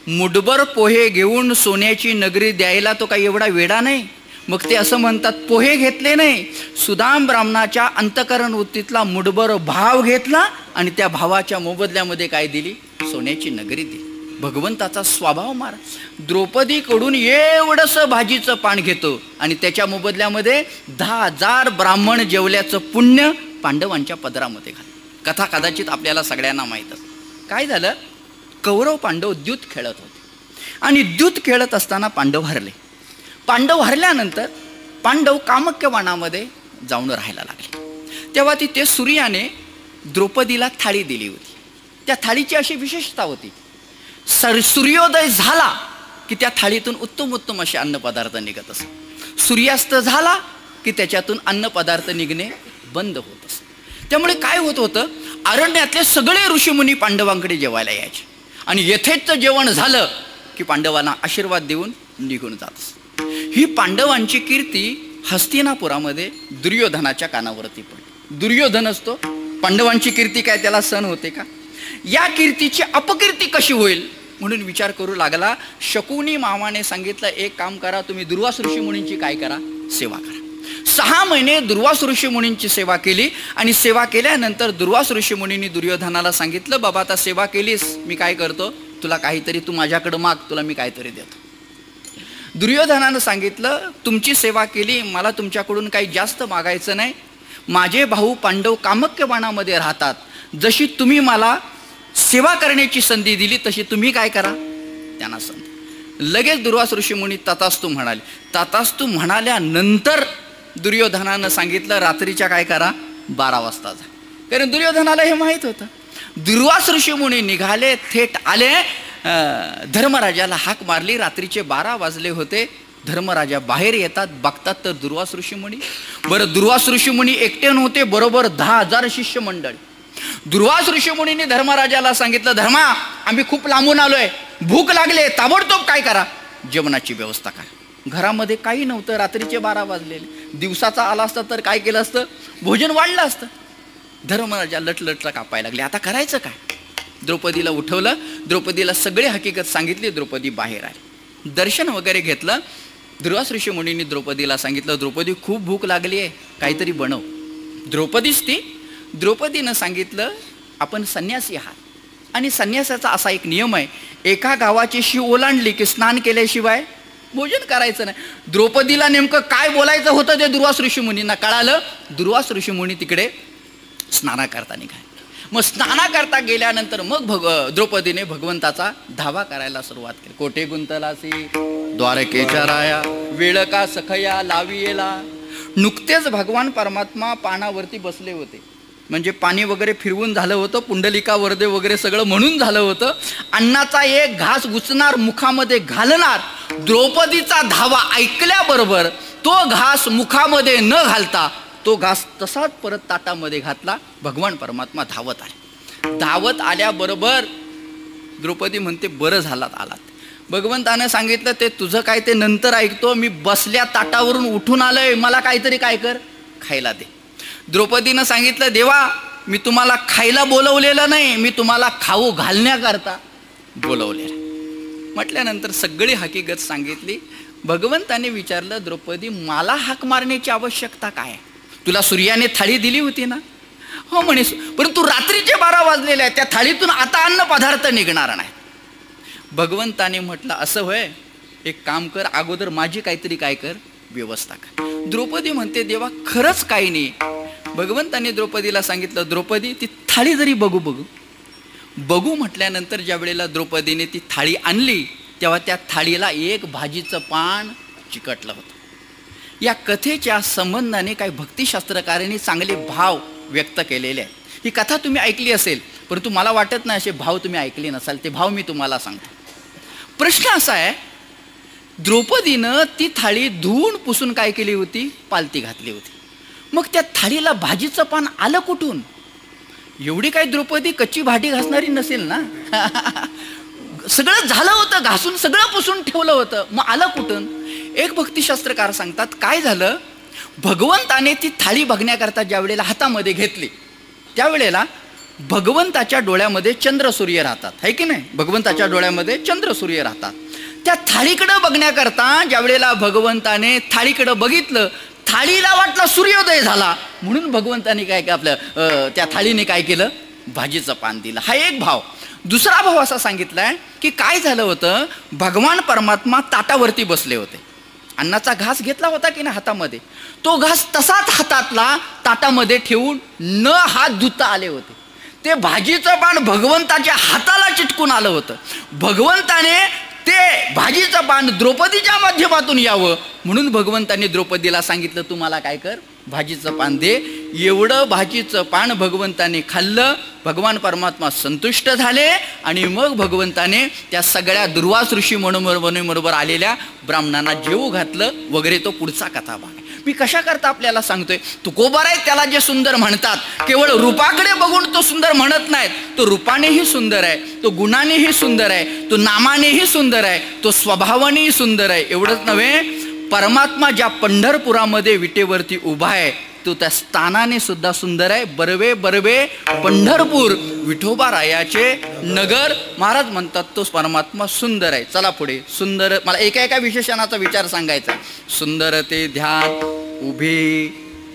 मुठभर पोहे घेऊन सोन्याची नगरी द्यायला तो काही एवढा वेडा नाही. मग ते असं म्हणतात, पोहे घेतले नाही, सुदाम ब्राह्मणाच्या अंतकरण वृत्तीतला मुठभर भाव घेतला आणि त्या भावाच्या मोबदल्यामध्ये काय दिली? सोन्याची नगरी दिली. भगवंताचा स्वभाव मारा. द्रौपदीकडून एवढंसं भाजीचं पान घेतो आणि त्याच्या मोबदल्यामध्ये 10,000 ब्राह्मण जेवल्याचं पुण्य पांडवांच्या पदरामध्ये घाल. कथा कदाचित आपल्याला सगळ्यांना माहीत असते. काय झालं? कौरव पांडव द्यूत खेळत होते आणि द्यूत खेळत असताना पांडव हरले. पांडव हरल्यानंतर पांडव कामक्य वनामध्ये जाऊन राहायला लागले. तेव्हा तिथे सूर्याने द्रौपदीला थाळी दिली होती. त्या थाळीची अशी विशेषता होती, सूर्योदय झाला की त्या थाळीतून उत्तम उत्तम असे अन्नपदार्थ निघत असत. सूर्यास्त झाला की त्याच्यातून अन्नपदार्थ निघणे बंद होत असत. त्यामुळे काय होत होतं, अरण्यातले सगळे ऋषीमुनी पांडवांकडे जेवायला यायचे आणि येथेच जेवण झालं की पांडवांना आशीर्वाद देऊन निघून जात असत. ही पांडवांची कीर्ती हस्तिनापुरामध्ये दुर्योधनाच्या कानावरती पडली. दुर्योधन असतो, पांडवांची कीर्ती काय त्याला सहन होते का? या कीर्तीची अपकीर्ती कशी होईल म्हणून विचार करू लागला. शकुनी मामाने सांगितलं, एक काम करा, तुम्ही दुर्वास ऋषी मुनींची काय करा? सेवा करा. 6 महिने दुर्वास ऋषी मुनींची सेवा केली आणि सेवा केल्यानंतर दुर्वास ऋषी मुनींनी दुर्योधनाला सांगितलं, बाबा आता सेवा केलीस, मी काय करतो, तुला काहीतरी, तू माझ्याकडे माग, तुला मी काहीतरी देतो. दुर्योधनानं सांगितलं, तुमची सेवा केली, मला तुमच्याकडून काही जास्त मागायचं नाही. माझे भाऊ पांडव कामक्य वनामध्ये राहतात, जशी तुम्ही मला सेवा करण्याची संधी दिली तशी तुम्ही काय करा त्यांना संधी. लगेच दुर्वास ऋषी मुनी तथास्तु म्हणाले. तथास्तु म्हणाल्यानंतर दुर्योधनानं सांगितलं, रात्रीच्या काय करा, 12 वाजता जा. कारण दुर्योधनाला हे माहीत होतं. दुर्वास ऋषी मुनी निघाले, थेट आले, धर्मराजाला हाक मारली. रात्रीचे 12 वाजले होते. धर्मराजा बाहेर येतात, बघतात तर दुर्वास ऋषी मुनी. बरं, दुर्वास ऋषी मुनी एकटे नव्हते, बरोबर 10,000 शिष्य मंडळी. दुर्वास ऋषी मुनींनी धर्मराजाला सांगितलं, धर्मा, आम्ही खूप लांबून आलोय, भूक लागले, ताबडतोब काय करा, जेवणाची व्यवस्था करा. घरामध्ये काही नव्हतं, रात्रीचे 12 वाजलेले. दिवसाचा आला असता तर काय केलं असतं, भोजन वाढलं असतं. धर्मराजा लटलटला कापायला लागले. आता करायचं काय? द्रौपदीला उठवलं, द्रौपदीला सगळी हकीकत सांगितली. द्रौपदी बाहेर आली, दर्शन वगैरे घेतलं. दुर्वास ऋषी मुनींनी द्रौपदीला सांगितलं, द्रौपदी खूप भूक लागली आहे, काहीतरी बनव. द्रौपदीच ती. द्रौपदीनं सांगितलं, आपण संन्यासी आहात आणि संन्यासाचा असा एक नियम आहे, एका गावाची शी ओलांडली की स्नान केल्याशिवाय भोजन करायचं नाही. द्रौपदीला नेमकं काय बोलायचं होतं ते दुर्वास ऋषी मुनींना कळालं. दुर्वास ऋषी मुनी तिकडे स्नाना करता निघाले. मग स्नाना करता गेल्यानंतर मग द्रौपदीने भगवंताचा धावा करायला सुरुवात केली. कोठे गुंतलासी द्वारकेच्या राया, वेळ का सखया लावियेला. नुकतेच भगवान परमात्मा पानावरती बसले होते, म्हणजे पाणी वगैरे फिरवून झालं होतं, पुंडलिका वरदे वगैरे सगळं म्हणून झालं होतं. अन्नाचा एक घास उचणार, मुखामध्ये घालणार. द्रौपदीचा धावा ऐकल्याबरोबर तो घास मुखामध्ये न घालता तो घास तसाच परत ताटामध्ये घातला. भगवान परमात्मा धावत आले. धावत आल्याबरोबर द्रौपदी म्हणते, बरं झालात आलात. भगवंतानं सांगितलं, ते तुझं काय ते नंतर ऐकतो, मी बसल्या ताटावरून उठून आलोय, मला काहीतरी काय कर, खायला दे. द्रौपदीनं सांगितलं, देवा, मी तुम्हाला खायला बोलवलेलं नाही, मी तुम्हाला खाऊ घालण्याकरता बोलवलेलं. म्हटल्यानंतर सगळी हकीकत सांगितली. भगवंताने विचारलं, द्रौपदी, मला हाक मारण्याची आवश्यकता काय आहे? तुला सूर्याने थाळी दिली होती ना? हो म्हणे, परंतु रात्रीचे 12 वाजलेले आहेत, त्या थाळीतून आता अन्न पदार्थ निघणार नाही. भगवंताने म्हटलं, असं होय, एक काम कर, अगोदर माझी काहीतरी काय कर, व्यवस्था कर. द्रौपदी म्हणते, देवा, खरंच काही नाही. भगवंताने द्रौपदीला सांगितलं, द्रौपदी, ती थाळी जरी बघू बघू बघू म्हटल्यानंतर ज्या वेळेला द्रौपदीने ती थाळी आणली तेव्हा त्या थाळीला एक भाजीचं पान चिकटलं होतं. या कथेच्या संबंधाने काही भक्तिशास्त्रकारांनी चांगले भाव व्यक्त केलेले आहेत. ही कथा तुम्ही ऐकली असेल, परंतु मला वाटत नाही असे भाव तुम्ही ऐकले नसाल. ते भाव मी तुम्हाला सांगतो. प्रश्न असा आहे, द्रौपदीनं ती थाळी धुवून पुसून काय केली होती, पालती घातली होती. मग त्या थाळीला भाजीचं पान आलं कुठून? एवढी काही द्रौपदी कच्ची भाटी घासणारी नसेल ना. सगळं झालं होतं, घासून सगळं पुसून ठेवलं होतं, मग आलं कुठून? एक भक्तिशास्त्रकार सांगतात, काय झालं, भगवंताने ती थाळी बघण्याकरता ज्या वेळेला हातामध्ये घेतली त्यावेळेला भगवंताच्या डोळ्यामध्ये चंद्र सूर्य राहतात, है की नाही? भगवंताच्या डोळ्यामध्ये चंद्र सूर्य राहतात. त्या थाळीकडे बघण्याकरता ज्या वेळेला भगवंताने थाळीकडे बघितलं, थाळीला वाटला सूर्योदय झाला, म्हणून भगवंताने काय आपलं त्या थाळीने काय केलं? भाजीचं पान दिलं. हा एक भाव. दुसरा भाव असा सांगितलाय की काय झालं होतं, भगवान परमात्मा ताटावरती बसले होते, अन्नाचा घास घेतला होता की नाही हातामध्ये, तो घास तसाच हातातला ताटामध्ये ठेवून न हात धुता आले होते. ते भाजीचं पान भगवंताच्या हाताला चिटकून आलं होतं. भगवंताने ते भाजीचं पान द्रौपदीच्या माध्यमातून यावं म्हणून भगवंताने द्रौपदीला सांगितलं, तू मला काय कर, भाजीचं पान दे. एवढं भाजीचं पान भगवंताने खाल्लं, भगवान परमात्मा संतुष्ट झाले आणि मग भगवंताने त्या सगळ्या दुर्वास ऋषी बरोबर आलेल्या ब्राह्मणांना जेवू घातलं वगैरे. तो पुढचा कथा भाग. मी कशा करता आपल्याला सांगतोय, तुकोबार आहे त्याला जे सुंदर म्हणतात, केवळ रूपाकडे बघून तो सुंदर म्हणत नाहीत. तो रूपानेही सुंदर आहे, तो गुणानेही सुंदर आहे, तो नामानेही सुंदर आहे, तो स्वभावानेही सुंदर आहे. एवढंच नव्हे, परमात्मा ज्या पंढरपुरामध्ये विटेवरती उभा आहे तो त्या स्थानाने सुद्धा सुंदर आहे. बरवे बरवे पंढरपूर विठोबा रायाचे नगर. महाराज म्हणतात तो परमात्मा सुंदर आहे. चला पुढे. सुंदर, मला एका एका विशेषणाचा विचार सांगायचा. सुंदर ते ध्यान उभे.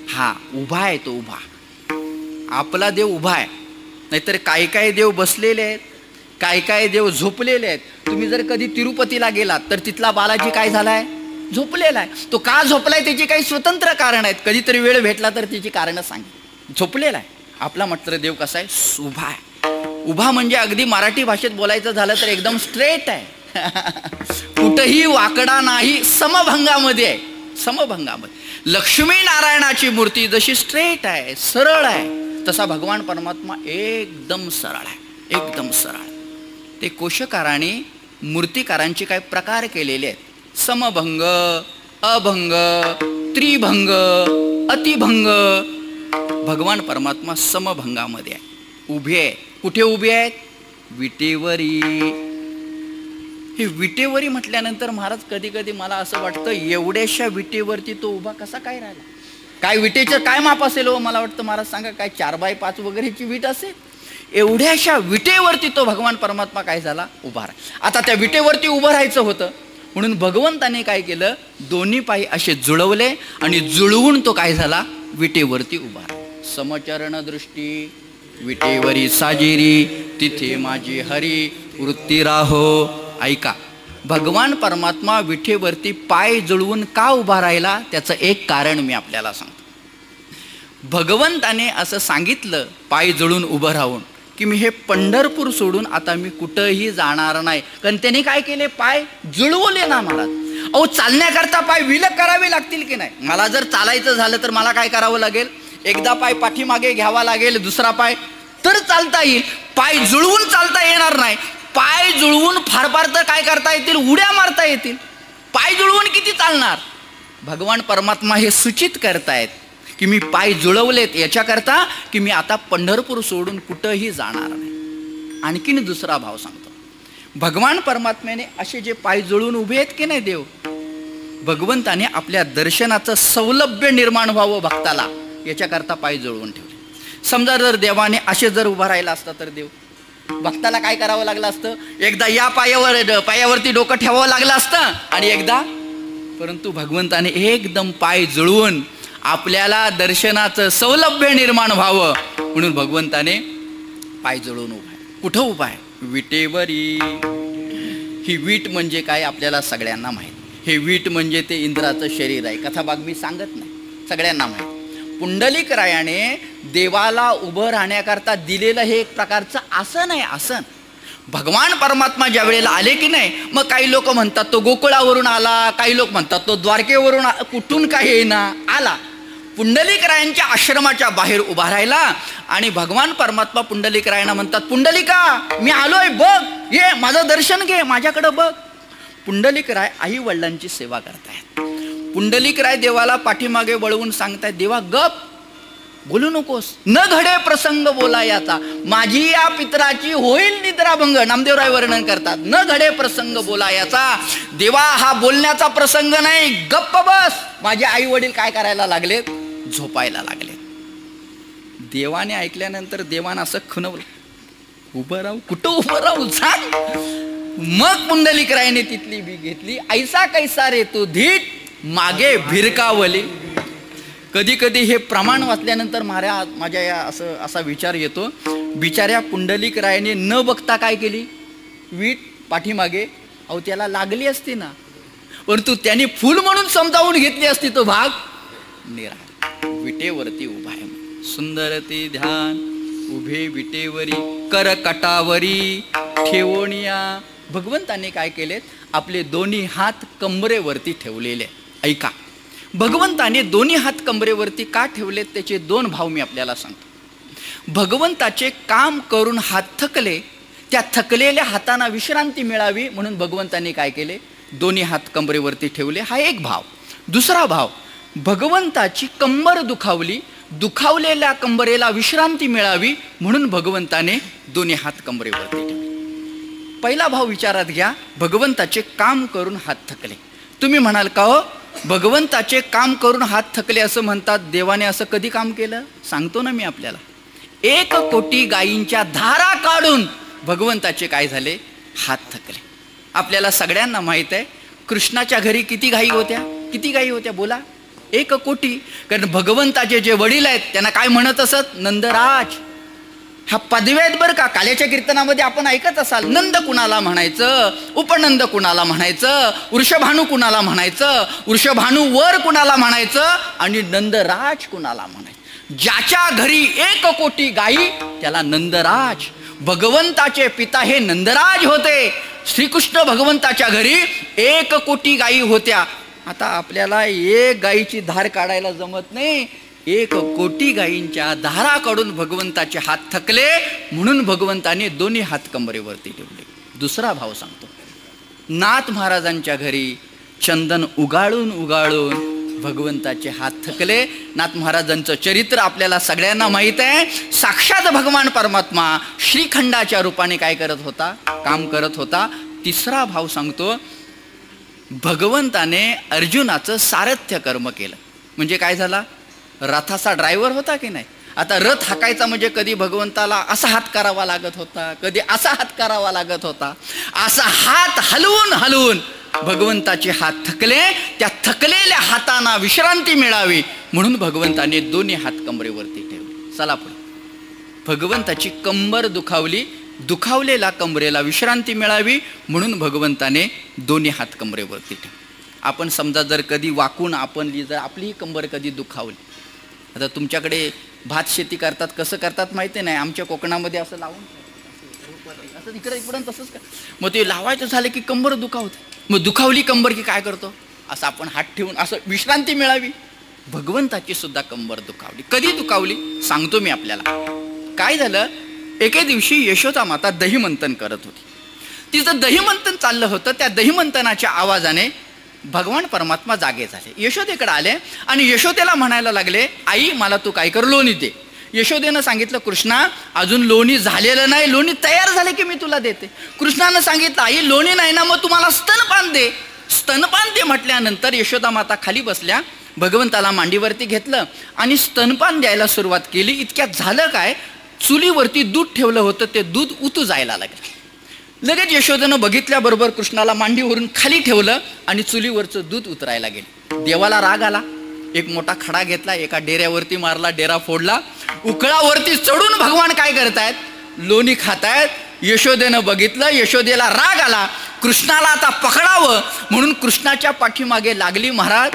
हा उभा आहे, तो उभा. आपला देव उभा आहे, नाहीतर काय काय देव बसलेले आहेत, काय काय देव झोपलेले आहेत. तुम्ही जर कधी तिरुपतीला गेलात तर तिथला बालाजी काय झालाय? झोपलेला आहे. तो का झोपलाय त्याची काही स्वतंत्र कारण आहेत, कधीतरी वेळ भेटला तर त्याची कारणं सांग. झोपलेला आहे. आपला म्हटलं देव कसा आहे? उभा आहे. उभा म्हणजे अगदी मराठी भाषेत बोलायचं झालं तर एकदम स्ट्रेट आहे. कुठंही वाकडा नाही, समभंगामध्ये आहे. समभंगामध्ये. लक्ष्मी नारायणाची मूर्ती जशी स्ट्रेट आहे, सरळ आहे, तसा भगवान परमात्मा एकदम सरळ आहे, एकदम सरळ. ते कोशकाराने मूर्तिकारांचे काही प्रकार केलेले आहेत. समभंग, अभंग, त्रिभंग, अतिभंग. भगवान परमात्मा समभंगामध्ये आहे, उभे आहे. कुठे उभे आहेत? विटेवरी. हे विटेवरी म्हटल्यानंतर महाराज कधी कधी मला असं वाटतं, एवढ्याशा विटेवरती तो उभा कसा काय राहिला? काय विटेचं काय माप असेल हो? मला वाटतं महाराज सांगा, काय 4x5 वगैरेची वीट असेल? एवढ्याशा विटेवरती तो भगवान परमात्मा काय झाला? उभा राहा. आता त्या विटेवरती उभं राहायचं होतं म्हणून भगवंताने काय केलं? दोन्ही पाय असे जुळवले आणि जुळवून तो काय झाला? विटेवरती उभा. समचरण दृष्टी विटेवरी साजिरी, तिथे माझी हरी वृत्ती राहो. ऐका, भगवान परमात्मा विठेवरती पाय जुळवून का उभा राहिला? त्याचं एक कारण मी आपल्याला सांगतो. भगवंताने असं सांगितलं पाय जुळून उभं राहून की मी हे पंढरपूर सोडून आता मी कुठंही जाणार नाही. कारण त्याने काय केले? पाय जुळवले ना मला. अहो, चालण्याकरता पाय विलग करावे लागतील की नाही? मला जर चालायचं झालं तर मला काय करावं लागेल? एकदा पाय पाठीमागे घ्यावा लागेल, दुसरा पाय तर चालता येईल. पाय जुळवून चालता येणार नाही. पाय जुळवून फार फार तर काय करता येतील? उड्या मारता येतील. पाय जुळवून किती चालणार? भगवान परमात्मा हे सूचित करतायत की मी पाय जुळवलेत याच्याकरता की मी आता पंढरपूर सोडून कुठंही जाणार नाही. आणखीन दुसरा भाव सांगतो. भगवान परमात्म्याने असे जे पाय जुळवून उभे आहेत की नाही देव, भगवंताने आपल्या दर्शनाचं सौलभ्य निर्माण व्हावं भक्ताला याच्याकरता पाय जुळवून ठेवले. समजा जर देवाने असे जर उभा राहिला असता तर देव भक्ताला काय करावं लागलं असतं? एकदा या पायावरती डोकं ठेवावं लागलं असतं आणि एकदा. परंतु भगवंताने एकदम पाय जुळवून आपल्याला दर्शनाचं सौलभ्य निर्माण व्हावं म्हणून भगवंताने पाय जुळवून उभा आहे. कुठं उभा आहे? विटेवरी. ही वीट म्हणजे काय आपल्याला सगळ्यांना माहीत. हे वीट म्हणजे ते इंद्राचं शरीर आहे. कथाभाग मी सांगत नाही, सगळ्यांना माहीत. पुंडलिक रायाने देवाला उभं राहण्याकरता दिलेलं हे एक प्रकारचं आसन आहे. आसन. भगवान परमात्मा ज्या वेळेला आले की नाही, मग काही लोक म्हणतात तो गोकुळावरून आला, काही लोक म्हणतात तो द्वारकेवरून, कुठून काय येईना आला. पुंडलिक रायांच्या आश्रमाच्या बाहेर उभा राहिला आणि भगवान परमात्मा पुंडलिक रायांना म्हणतात, पुंडलिका मी आलोय, बघ, ये माझं दर्शन घे, माझ्याकडं बघ. पुंडलिक राय आई वडिलांची सेवा करतायत. पुंडलिक राय देवाला पाठीमागे वळवून सांगतायत, देवा गप बोलू नकोस, न घडे प्रसंग बोलायाचा, माझी या पितराची होईल निद्राभंग. नामदेवराय वर्णन करतात, न घडे प्रसंग बोलायाचा. देवा हा बोलण्याचा प्रसंग नाही, गप्प बस. माझे आई वडील काय करायला लागलेत? झोपायला लागले. देवाने ऐकल्यानंतर देवानं असं खुणवलं, उभं राहू, कुठं उभं राहू, सांग. मग पुंडलिकरायाने तिथली बी घेतली. ऐसा कैसा रे तू धीट मागे भिरकावली. कधी कधी हे प्रमाण वाचल्यानंतर माझ्या या असा विचार येतो, बिचाऱ्या पुंडलिकरायाने न बघता काय केली, वीट पाठीमागे, अहो त्याला लागली असती ना, परंतु त्याने फुल म्हणून समजावून घेतली असती तो भाग निराळा. विटेवरती उभा आहे, सुंदर ते ध्यान उभे विटेवरी करकटावरी ठेवणिया. भगवंताने काय केलेत, आपले दोन्ही हात कंबरेवरती ठेवलेले. ऐका, भगवंताने दोन्ही हात कंबरेवरती का ठेवलेत त्याचे दोन भाव मी आपल्याला सांगतो. भगवंताचे काम करून हात थकले, त्या थकलेल्या हातांना विश्रांती मिळावी म्हणून भगवंताने काय केले, दोन्ही हात कंबरेवरती ठेवले. हा एक भाव. दुसरा भाव, भगवंताची कंबर दुखावली, दुखावलेल्या कंबरेला विश्रांती मिळावी म्हणून भगवंताने दोन्ही हात कंबरेवरती ठेवले. पहिला भाव विचारात घ्या, भगवंताचे काम करून हात थकले. तुम्ही म्हणाल का हो, भगवंताचे काम करून हात थकले असं म्हणतात, देवाने असं कधी काम केलं? सांगतो ना मी आपल्याला. 1 कोटी गायींच्या धारा काढून भगवंताचे काय झाले, हात थकले. आपल्याला सगळ्यांना माहित आहे, कृष्णाच्या घरी किती गायी होत्या? किती गायी होत्या बोला? 1 कोटी. कारण भगवंताचे जे वडील आहेत त्यांना काय म्हणत असत, नंदराज. हा पदव्या आहेत बरं का. काल्याच्या कीर्तनामध्ये आपण ऐकत असाल, नंद कुणाला म्हणायचं, उपनंद कुणाला म्हणायचं, वृषभानू कुणाला म्हणायचं, वृषभानू वर कुणाला म्हणायचं आणि नंदराज कुणाला म्हणायचं. ज्याच्या घरी 1 कोटी गायी त्याला नंदराज. भगवंताचे पिता हे नंदराज होते. श्रीकृष्ण भगवंताच्या घरी 1 कोटी गायी होत्या. आता आपल्याला एक गायीची धार काढायला जमत नाही, 1 कोटी गायींच्या धारा काढून भगवंताचे हात थकले म्हणून भगवंताने दोन्ही हात कंबरेवरती ठेवले. दुसरा भाव सांगतो, नाथ महाराजांच्या घरी चंदन उगाळून उगाळून भगवंताचे हात थकले. नाथ महाराजांचं चरित्र आपल्याला सगळ्यांना माहीत आहे. साक्षात भगवान परमात्मा श्रीखंडाच्या रूपाने काय करत होता, काम करत होता. तिसरा भाव सांगतो, भगवंताने अर्जुनाचं सारथ्य कर्म केलं. म्हणजे काय झाला, रथाचा ड्रायव्हर होता की नाही. आता रथ हाकायचा म्हणजे कधी भगवंताला असा हात करावा लागत होता, कधी असा हात करावा लागत होता. असा हात हलवून हलवून भगवंताचे हात थकले. त्या थकलेल्या हातांना विश्रांती मिळावी म्हणून भगवंताने दोन्ही हात कंबरेवरती ठेवले. चला पुढे. भगवंताची कंबर दुखावली, दुखावलेल्या कंबरेला विश्रांती मिळावी म्हणून भगवंताने दोन्ही हात कंबरेवरती ठेवले. आपण समजा जर कधी वाकून आपण जर आपलीही कंबर कधी दुखावली, आता तुमच्याकडे भात शेती करतात, कसं करतात माहिती नाही, आमच्या कोकणामध्ये असं लावून असं इकडे इकडं तसंच कर. मग ते लावायचं झालं की कंबर दुखावते. मग दुखावली कंबर की काय करतो, असं आपण हात ठेवून असं विश्रांती मिळावी. भगवंताची सुद्धा कंबर दुखावली. कधी दुखावली सांगतो मी आपल्याला. काय झालं, एके दिवशी यशोदा माता दहीमंथन करत होती. तिचं दहीमंथन चाललं होतं. त्या दहीमंथनाच्या आवाजाने भगवान परमात्मा जागे झाले. यशोदेकडे आले आणि यशोदेला म्हणायला लागले, आई मला तू काय कर, लोणी दे. यशोदेनं सांगितलं, कृष्णा अजून लोणी झालेलं नाही, लोणी तयार झाले की मी तुला देते. कृष्णानं सांगितलं, आई लोणी नाही ना, मग तुम्हाला स्तनपान दे. स्तनपान दे म्हटल्यानंतर यशोदा माता खाली बसल्या, भगवंताला मांडीवरती घेतलं आणि स्तनपान द्यायला सुरुवात केली. इतक्यात झालं काय, चुलीवरती दूध ठेवलं होतं, ते दूध उतू जायला लागलं. लगेच यशोदेनं बघितल्याबरोबर कृष्णाला मांडीवरून खाली ठेवलं आणि चुलीवरचं दूध उतरायला गेलं. देवाला राग आला. एक मोठा खडा घेतला, एका डेऱ्यावरती मारला, डेरा फोडला. उकळावरती चढून भगवान काय करतायत, लोणी खातायत. यशोदेनं बघितलं, यशोदेला राग आला. कृष्णाला आता पकडावं म्हणून कृष्णाच्या पाठीमागे लागली. महाराज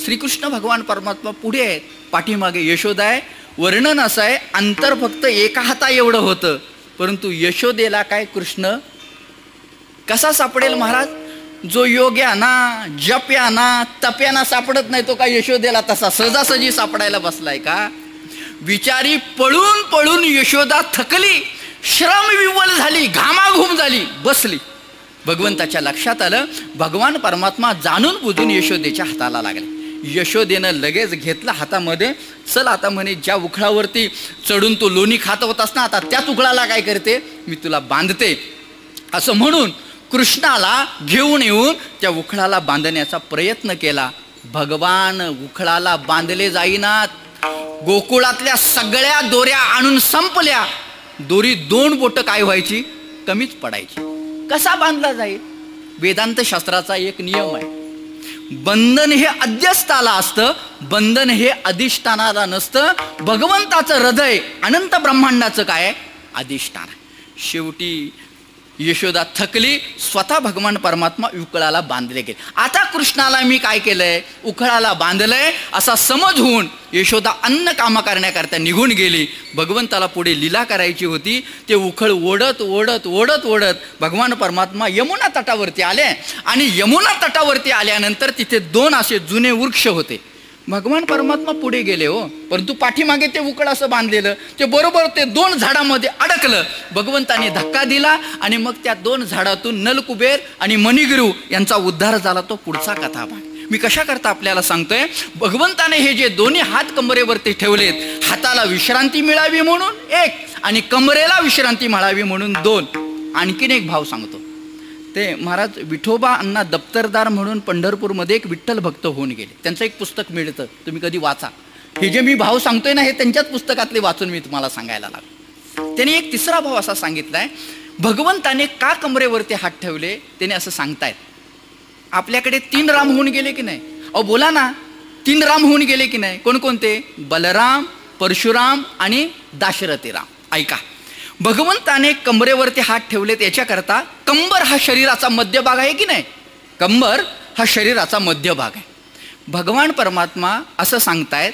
श्रीकृष्ण भगवान परमात्मा पुढे आहेत, पाठीमागे यशोदा आहे. वर्णन असं आहे, अंतर फक्त एका हाता एवढं होतं, परंतु यशोदेला काय कृष्ण कसा सापडेल महाराज. जो योग्याना जप्याना तप्याना सापडत नाही तो काय यशोदेला तसा सहजासहजी सापडायला बसलाय का. विचारी पळून पळून यशोदा थकली, श्रमविवल झाली, घामाघूम झाली, बसली. भगवंताच्या लक्षात आलं, भगवान परमात्मा जाणून बुजून यशोदेच्या हाताला लागले. यशोदेनं लगेच घेतला हातामध्ये. चल आता म्हणे, ज्या उखळावरती चढून तो लोणी खात होतास ना, आता त्याच उखळाला काय करते, मी तुला बांधते. असं म्हणून कृष्णाला घेऊन येऊन त्या उखळाला बांधण्याचा प्रयत्न केला. भगवान उखळाला बांधले जाईनात. गोकुळातल्या सगळ्या दोऱ्या आणून संपल्या, दोरी 2 बोटं काय व्हायची, कमीच पडायची. कसा बांधला जाईल? वेदांत शास्त्राचा एक नियम आहे, बंधन हे अध्यस्थाला असतं, बंधन हे अधिष्ठानाला नसतं. भगवंताचं हृदय अनंत ब्रह्मांडाचं काय आहे, अधिष्ठान आहे. शेवटी यशोदा थकली, स्वतः भगवान परमात्मा उखळाला बांधले गेले. आता कृष्णाला मी काय केलंय, उखळाला बांधलंय असा समज होऊन यशोदा अन्न कामं करण्याकरता निघून गेली. भगवंताला पुढे लीला करायची होती. ते उखळ ओढत ओढत ओढत ओढत भगवान परमात्मा यमुना तटावरती आले आणि यमुना तटावरती आल्यानंतर तिथे 2 असे जुने वृक्ष होते. भगवान परमात्मा पुढे गेले हो, परंतु पाठीमागे ते उकळ असं बांधलेलं, ते बरोबर ते 2 झाडामध्ये अडकलं. भगवंताने धक्का दिला आणि मग त्या 2 झाडातून नलकुबेर आणि मणिगिरू यांचा उद्धार झाला. तो पुढचा कथाभाग मी कशा करता आपल्याला सांगतोय. भगवंताने हे जे दोन्ही हात कमरेवरती ठेवलेत, हाताला विश्रांती मिळावी म्हणून 1 आणि कमरेला विश्रांती मिळावी म्हणून 2. आणखीन एक भाव सांगतो. ते महाराज विठोबा अण्णा दप्तरदार म्हणून पंढरपूरमध्ये एक विठ्ठल भक्त होऊन गेले. त्यांचं एक पुस्तक मिळतं, तुम्ही कधी वाचा. हे जे मी भाव सांगतोय ना, हे त्यांच्याच पुस्तकातले वाचून मी तुम्हाला सांगायला लागलो. त्यांनी एक तिसरा भाव असा सांगितलाय, भगवंताने का कमरेवरती हात ठेवले. त्याने असं सांगतायत, आपल्याकडे 3 राम होऊन गेले की नाही. अहो बोला ना, 3 राम होऊन गेले की नाही. कोणकोणते? बलराम, परशुराम आणि दाशरथी राम. ऐका, भगवंताने कमरेवरती हात ठेवले त्याच्याकरता, कंबर हा शरीराचा मध्यभाग आहे की नाही, कंबर हा शरीराचा मध्यभाग आहे. भगवान परमात्मा असं सांगतायत,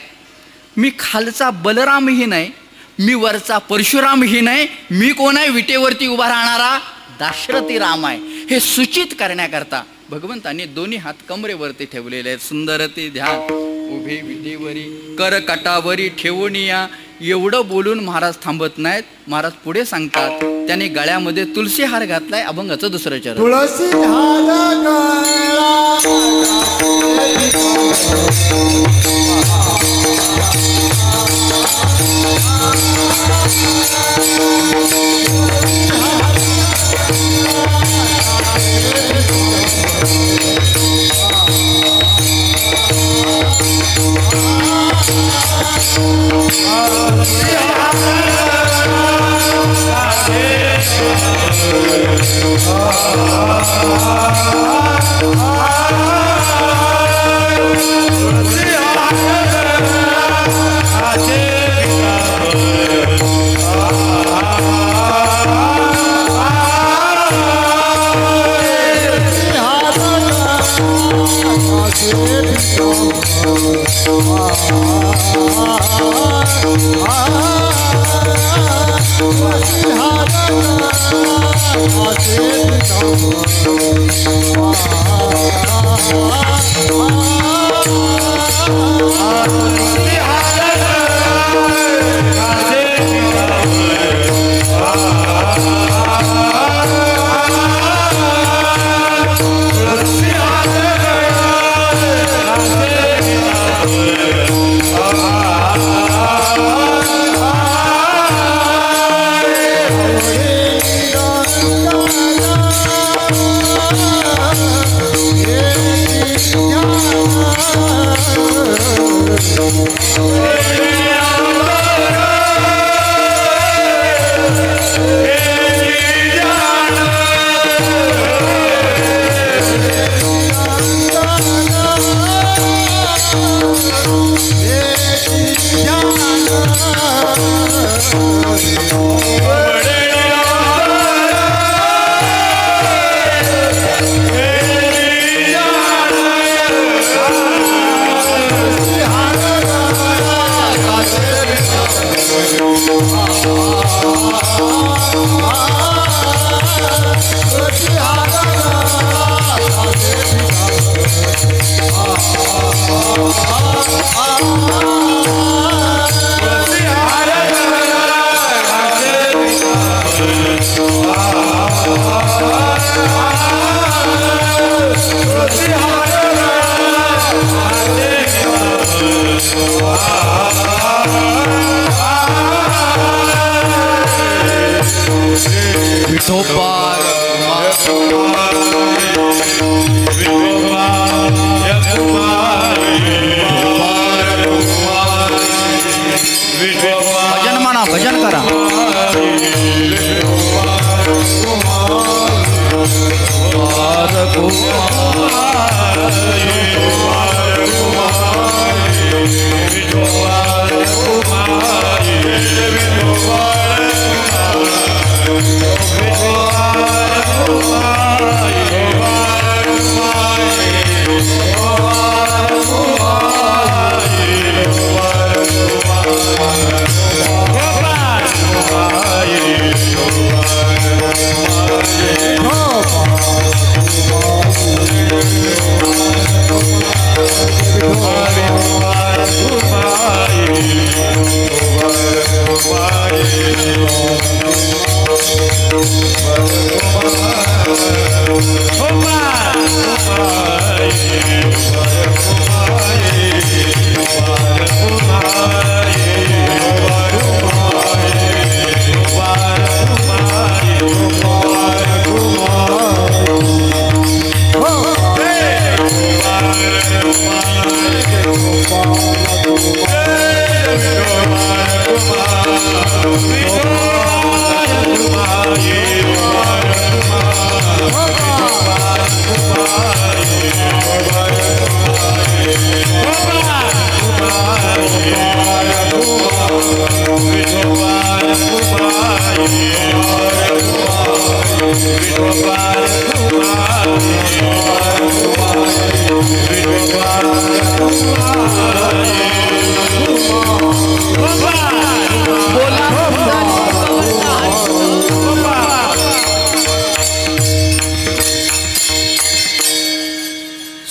मी खालचा बलरामही नाही, मी वरचा परशुरामही नाही, मी कोण आहे, विटेवरती उभा राहणारा दाशरथी राम आहे. हे सूचित करण्याकरता भगवंताने दोन्ही हात कमरेवरती ठेवलेले आहेत. सुंदर ते ध्यान उभे विटेवरी कर कटावरी ठेवून या. एवढं बोलून महाराज थांबत नाहीत. महाराज पुढे सांगतात, त्याने गळ्यामध्ये तुळशी हार घातलाय. अभंगाचं 2रं चरण. तुळसी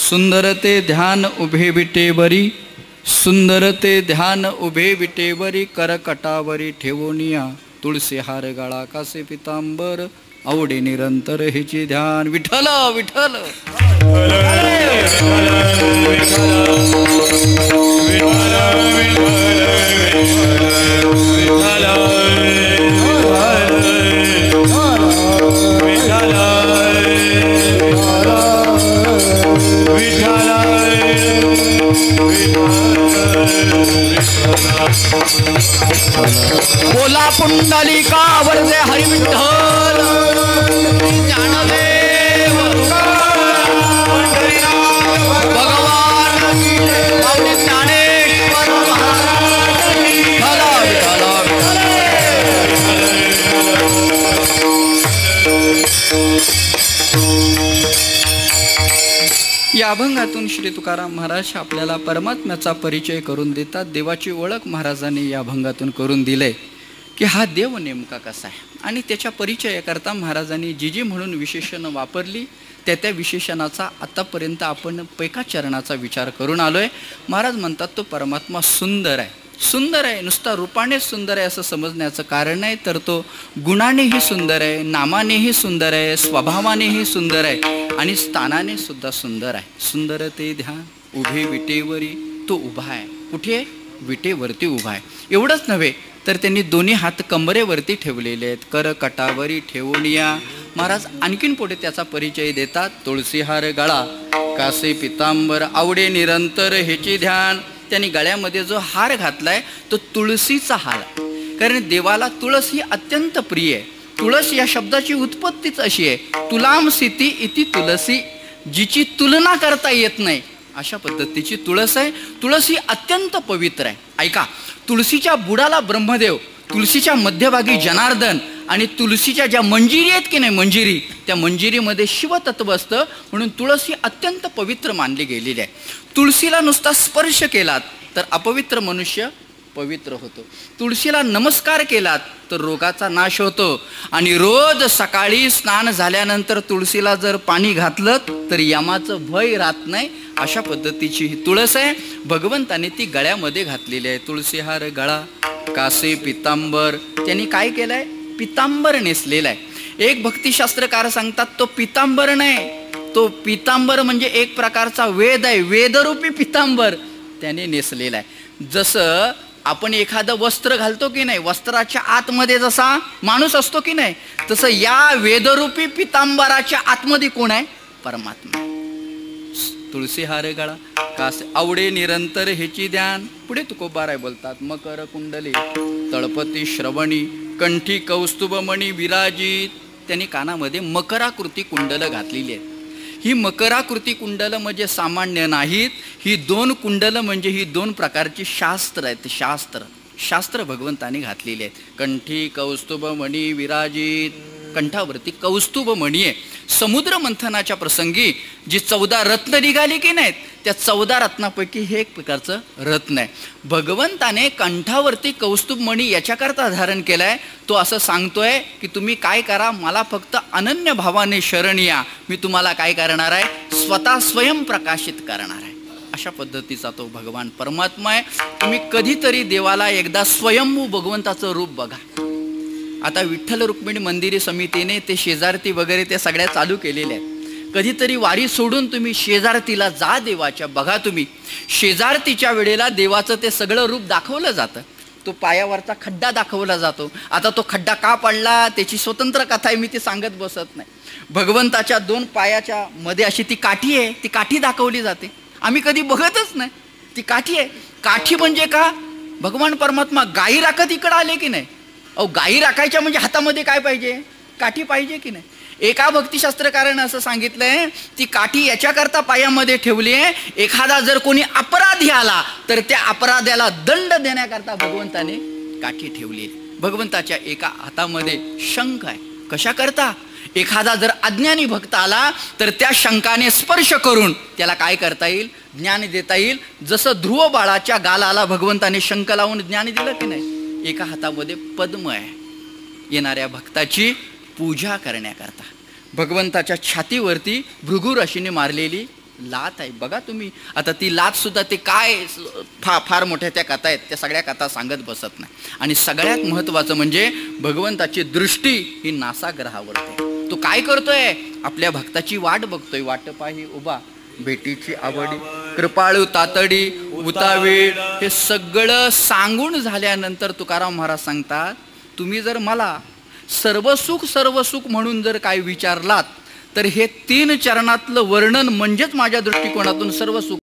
सुंदर ते ध्यान उभे विटेवरी, सुंदर ते ध्यान उभे विटेवरी, करकटावरी ठेवोनिया तुळसी हार गळा कासे पितांबर, आवडे निरंतर हेची ध्यान. विठ्ठल विठ्ठल बोला पुंडलिका वरदे हरी विठ्ठल, ज्ञानदेव भगवान आपले ज्ञानेश्वर महाराज. या अभंगातून श्री तुकाराम महाराज आपल्याला परमात्म्याचा परिचय करून देतात. देवाची ओळख महाराजांनी या अभंगातून करून दिले की हा देव नेमका कसा आहे, आणि त्याच्या परिचयाकरता महाराजांनी जी म्हणून विशेषणं वापरली त्या विशेषणाचा आतापर्यंत आपण पैकाचरणाचा विचार करून आलोय. महाराज म्हणतात तो परमात्मा सुंदर आहे. सुंदर आहे नुसता रूपाने सुंदर आहे असं समजण्याचं कारण नाही, तर तो गुणानेही सुंदर आहे, नामानेही सुंदर आहे, स्वभावानेही सुंदर आहे आणि स्थानाने सुद्धा सुंदर आहे. सुंदर ते ध्यान उभे विटेवरी, तो उभा आहे. कुठे? विटेवरती उभा आहे. एवढंच नव्हे तर त्यांनी दोन्ही हात कंबरेवरती ठेवलेले आहेत. कर कटावरी ठेवूनिया. महाराज आणखीन पुढे त्याचा परिचय देतात. तुळसीहार गळा कासे पितांबर, आवडे निरंतर हेची ध्यान. त्यांनी गळ्यामध्ये जो हार घातलाय तो तुळशीचा हार, कारण देवाला तुळस ही अत्यंत प्रिय आहे. तुळस या शब्दाची उत्पत्तीच अशी आहे, तुलामसिती इति तुलसी, जिची तुलना करता येत नाही अशा पद्धतीची तुळस आहे. तुळस ही अत्यंत पवित्र आहे. ऐका, तुळशीच्या बुडाला ब्रह्मदेव, तुळशीच्या मध्यभागी जनार्दन आणि तुळशीच्या ज्या मंजिरी आहेत की नाही, मंजिरी, त्या मंजिरीमध्ये शिवतत्व असतं. म्हणून तुळस ही अत्यंत पवित्र मानली गेलेली आहे. तुळशीला नुसता स्पर्श केलात तर अपवित्र मनुष्य पवित्र होतो. तुळशीला नमस्कार केलात तर रोगाचा नाश होतो. आणि रोज सकाळी स्नान झाल्यानंतर तुळशीला जर पाणी घातलं तर यमाचं भय राहत नाही. अशा पद्धतीची ही तुळस आहे. भगवंताने ती गळ्यामध्ये घातलेली आहे. तुळशीहार गळा कासे पितांबर. त्यांनी काय केलंय? पितांबर नेसलेला आहे. एक भक्तिशास्त्रकार सांगतात तो पितांबर नाही, तो पितांबर म्हणजे एक प्रकारचा वेद आहे. वेदरूपी पितांबर त्याने नेसलेला आहे. जसं आपण एखादं वस्त्र घालतो की नाही, वस्त्राच्या आतमध्ये जसा माणूस असतो की नाही, तसं या वेदरूपी पितांबराच्या आतमध्ये कोण आहे? परमात्मा. तुळशीहार गळा कासे आवडे निरंतर हेची ध्यान. पुढे तुकोबाराय बोलतात. मकर कुंडले तळपती श्रवणी, कंठी कौस्तुभमणी विराजित. त्यांनी कानामध्ये मकराकृती कुंडल घातलेली आहेत. ही मकराकृती कुंडलं म्हणजे सामान्य नाहीत, ही 2 कुंडलं म्हणजे ही 2 प्रकारची शास्त्र आहेत. शास्त्र भगवंताने घातलेली आहेत. कंठी कौस्तुभ मणी विराजित, कंठावरती कौस्तुभ मणी आहे. समुद्र मंथनाच्या प्रसंगी जी 14 रत्न निघाली की नाहीत, त्या 14 रत्नापैकी हे एक प्रकारचं रत्न आहे. भगवंताने कंठावरती कौस्तुभ मणी याच्याकरता धारण केलाय. तो असं सांगतोय की तुम्ही काय करा, मला फक्त अनन्य भावाने शरण या, मी तुम्हाला काय करणार आहे, स्वतः स्वयं प्रकाशित करणार आहे. अशा पद्धतीचा तो भगवान परमात्मा आहे. तुम्ही कधीतरी देवाला एकदा स्वयंभू भगवंताचं रूप बघा. आता विठ्ठल रुक्मिणी मंदिरी समितीने ते शेजारती वगैरे ते सगळ्या चालू केलेल्या आहेत. कधीतरी वारी सोडून तुम्ही शेजारतीला जा देवाच्या, बघा तुम्ही शेजारतीच्या वेळेला देवाचं ते सगळं रूप दाखवलं जातं. तो पायावरचा खड्डा दाखवला जातो. आता तो खड्डा का पडला त्याची स्वतंत्र कथा आहे, मी ती सांगत बसत नाही. भगवंताच्या 2 पायाच्या मध्ये अशी ती काठी आहे, ती काठी दाखवली जाते. आम्ही कधी बघतच नाही, ती काठी आहे. काठी म्हणजे का, भगवान परमात्मा गायी राखत इकडं आले की नाही. अहो गायी राखायच्या म्हणजे हातामध्ये काय पाहिजे, काठी पाहिजे की नाही. एका भक्तिशास्त्रकारानं असं सांगितलंय, ती काठी याच्याकरता पायामध्ये ठेवली आहे, एखादा जर कोणी अपराधी आला तर त्या अपराध्याला दंड देण्याकरता भगवंताने काठी ठेवली. भगवंताच्या एका हातामध्ये शंख आहे. कशाकरता, एखादा जर अज्ञानी भक्त आला तर त्या शंखाने स्पर्श करून त्याला काय करता येईल, ज्ञान देता येईल. जसं ध्रुव बाळाच्या गालाला भगवंताने शंख लावून ज्ञान दिलं की नाही. एका हातामध्ये पद्म आहे, येणाऱ्या भक्ताची पूजा करण्याकरता. भगवंताच्या छातीवरती भृगुरशीने मारलेली लात आहे, बघा तुम्ही. आता ती लात सुद्धा ते काय फार मोठ्या त्या कथा आहेत, त्या सगळ्या कथा सांगत बसत नाही. आणि सगळ्यात महत्त्वाचं म्हणजे भगवंताची दृष्टी ही नासाग्रहावर आहे. तो काय करतोय, आपल्या भक्ताची वाट बघतोय. वाट पाही उभा भेटीची आवडी, कृपाळू तातडी उतावीळ. हे सगळं सांगून झाल्यानंतर तुकाराम महाराज सांगतात, तुम्ही जर मला सर्व सुख म्हणून जर काय विचारलात तर हे 3 चरणातलं वर्णन म्हणजेच माझ्या दृष्टिकोनातून सर्व सुख.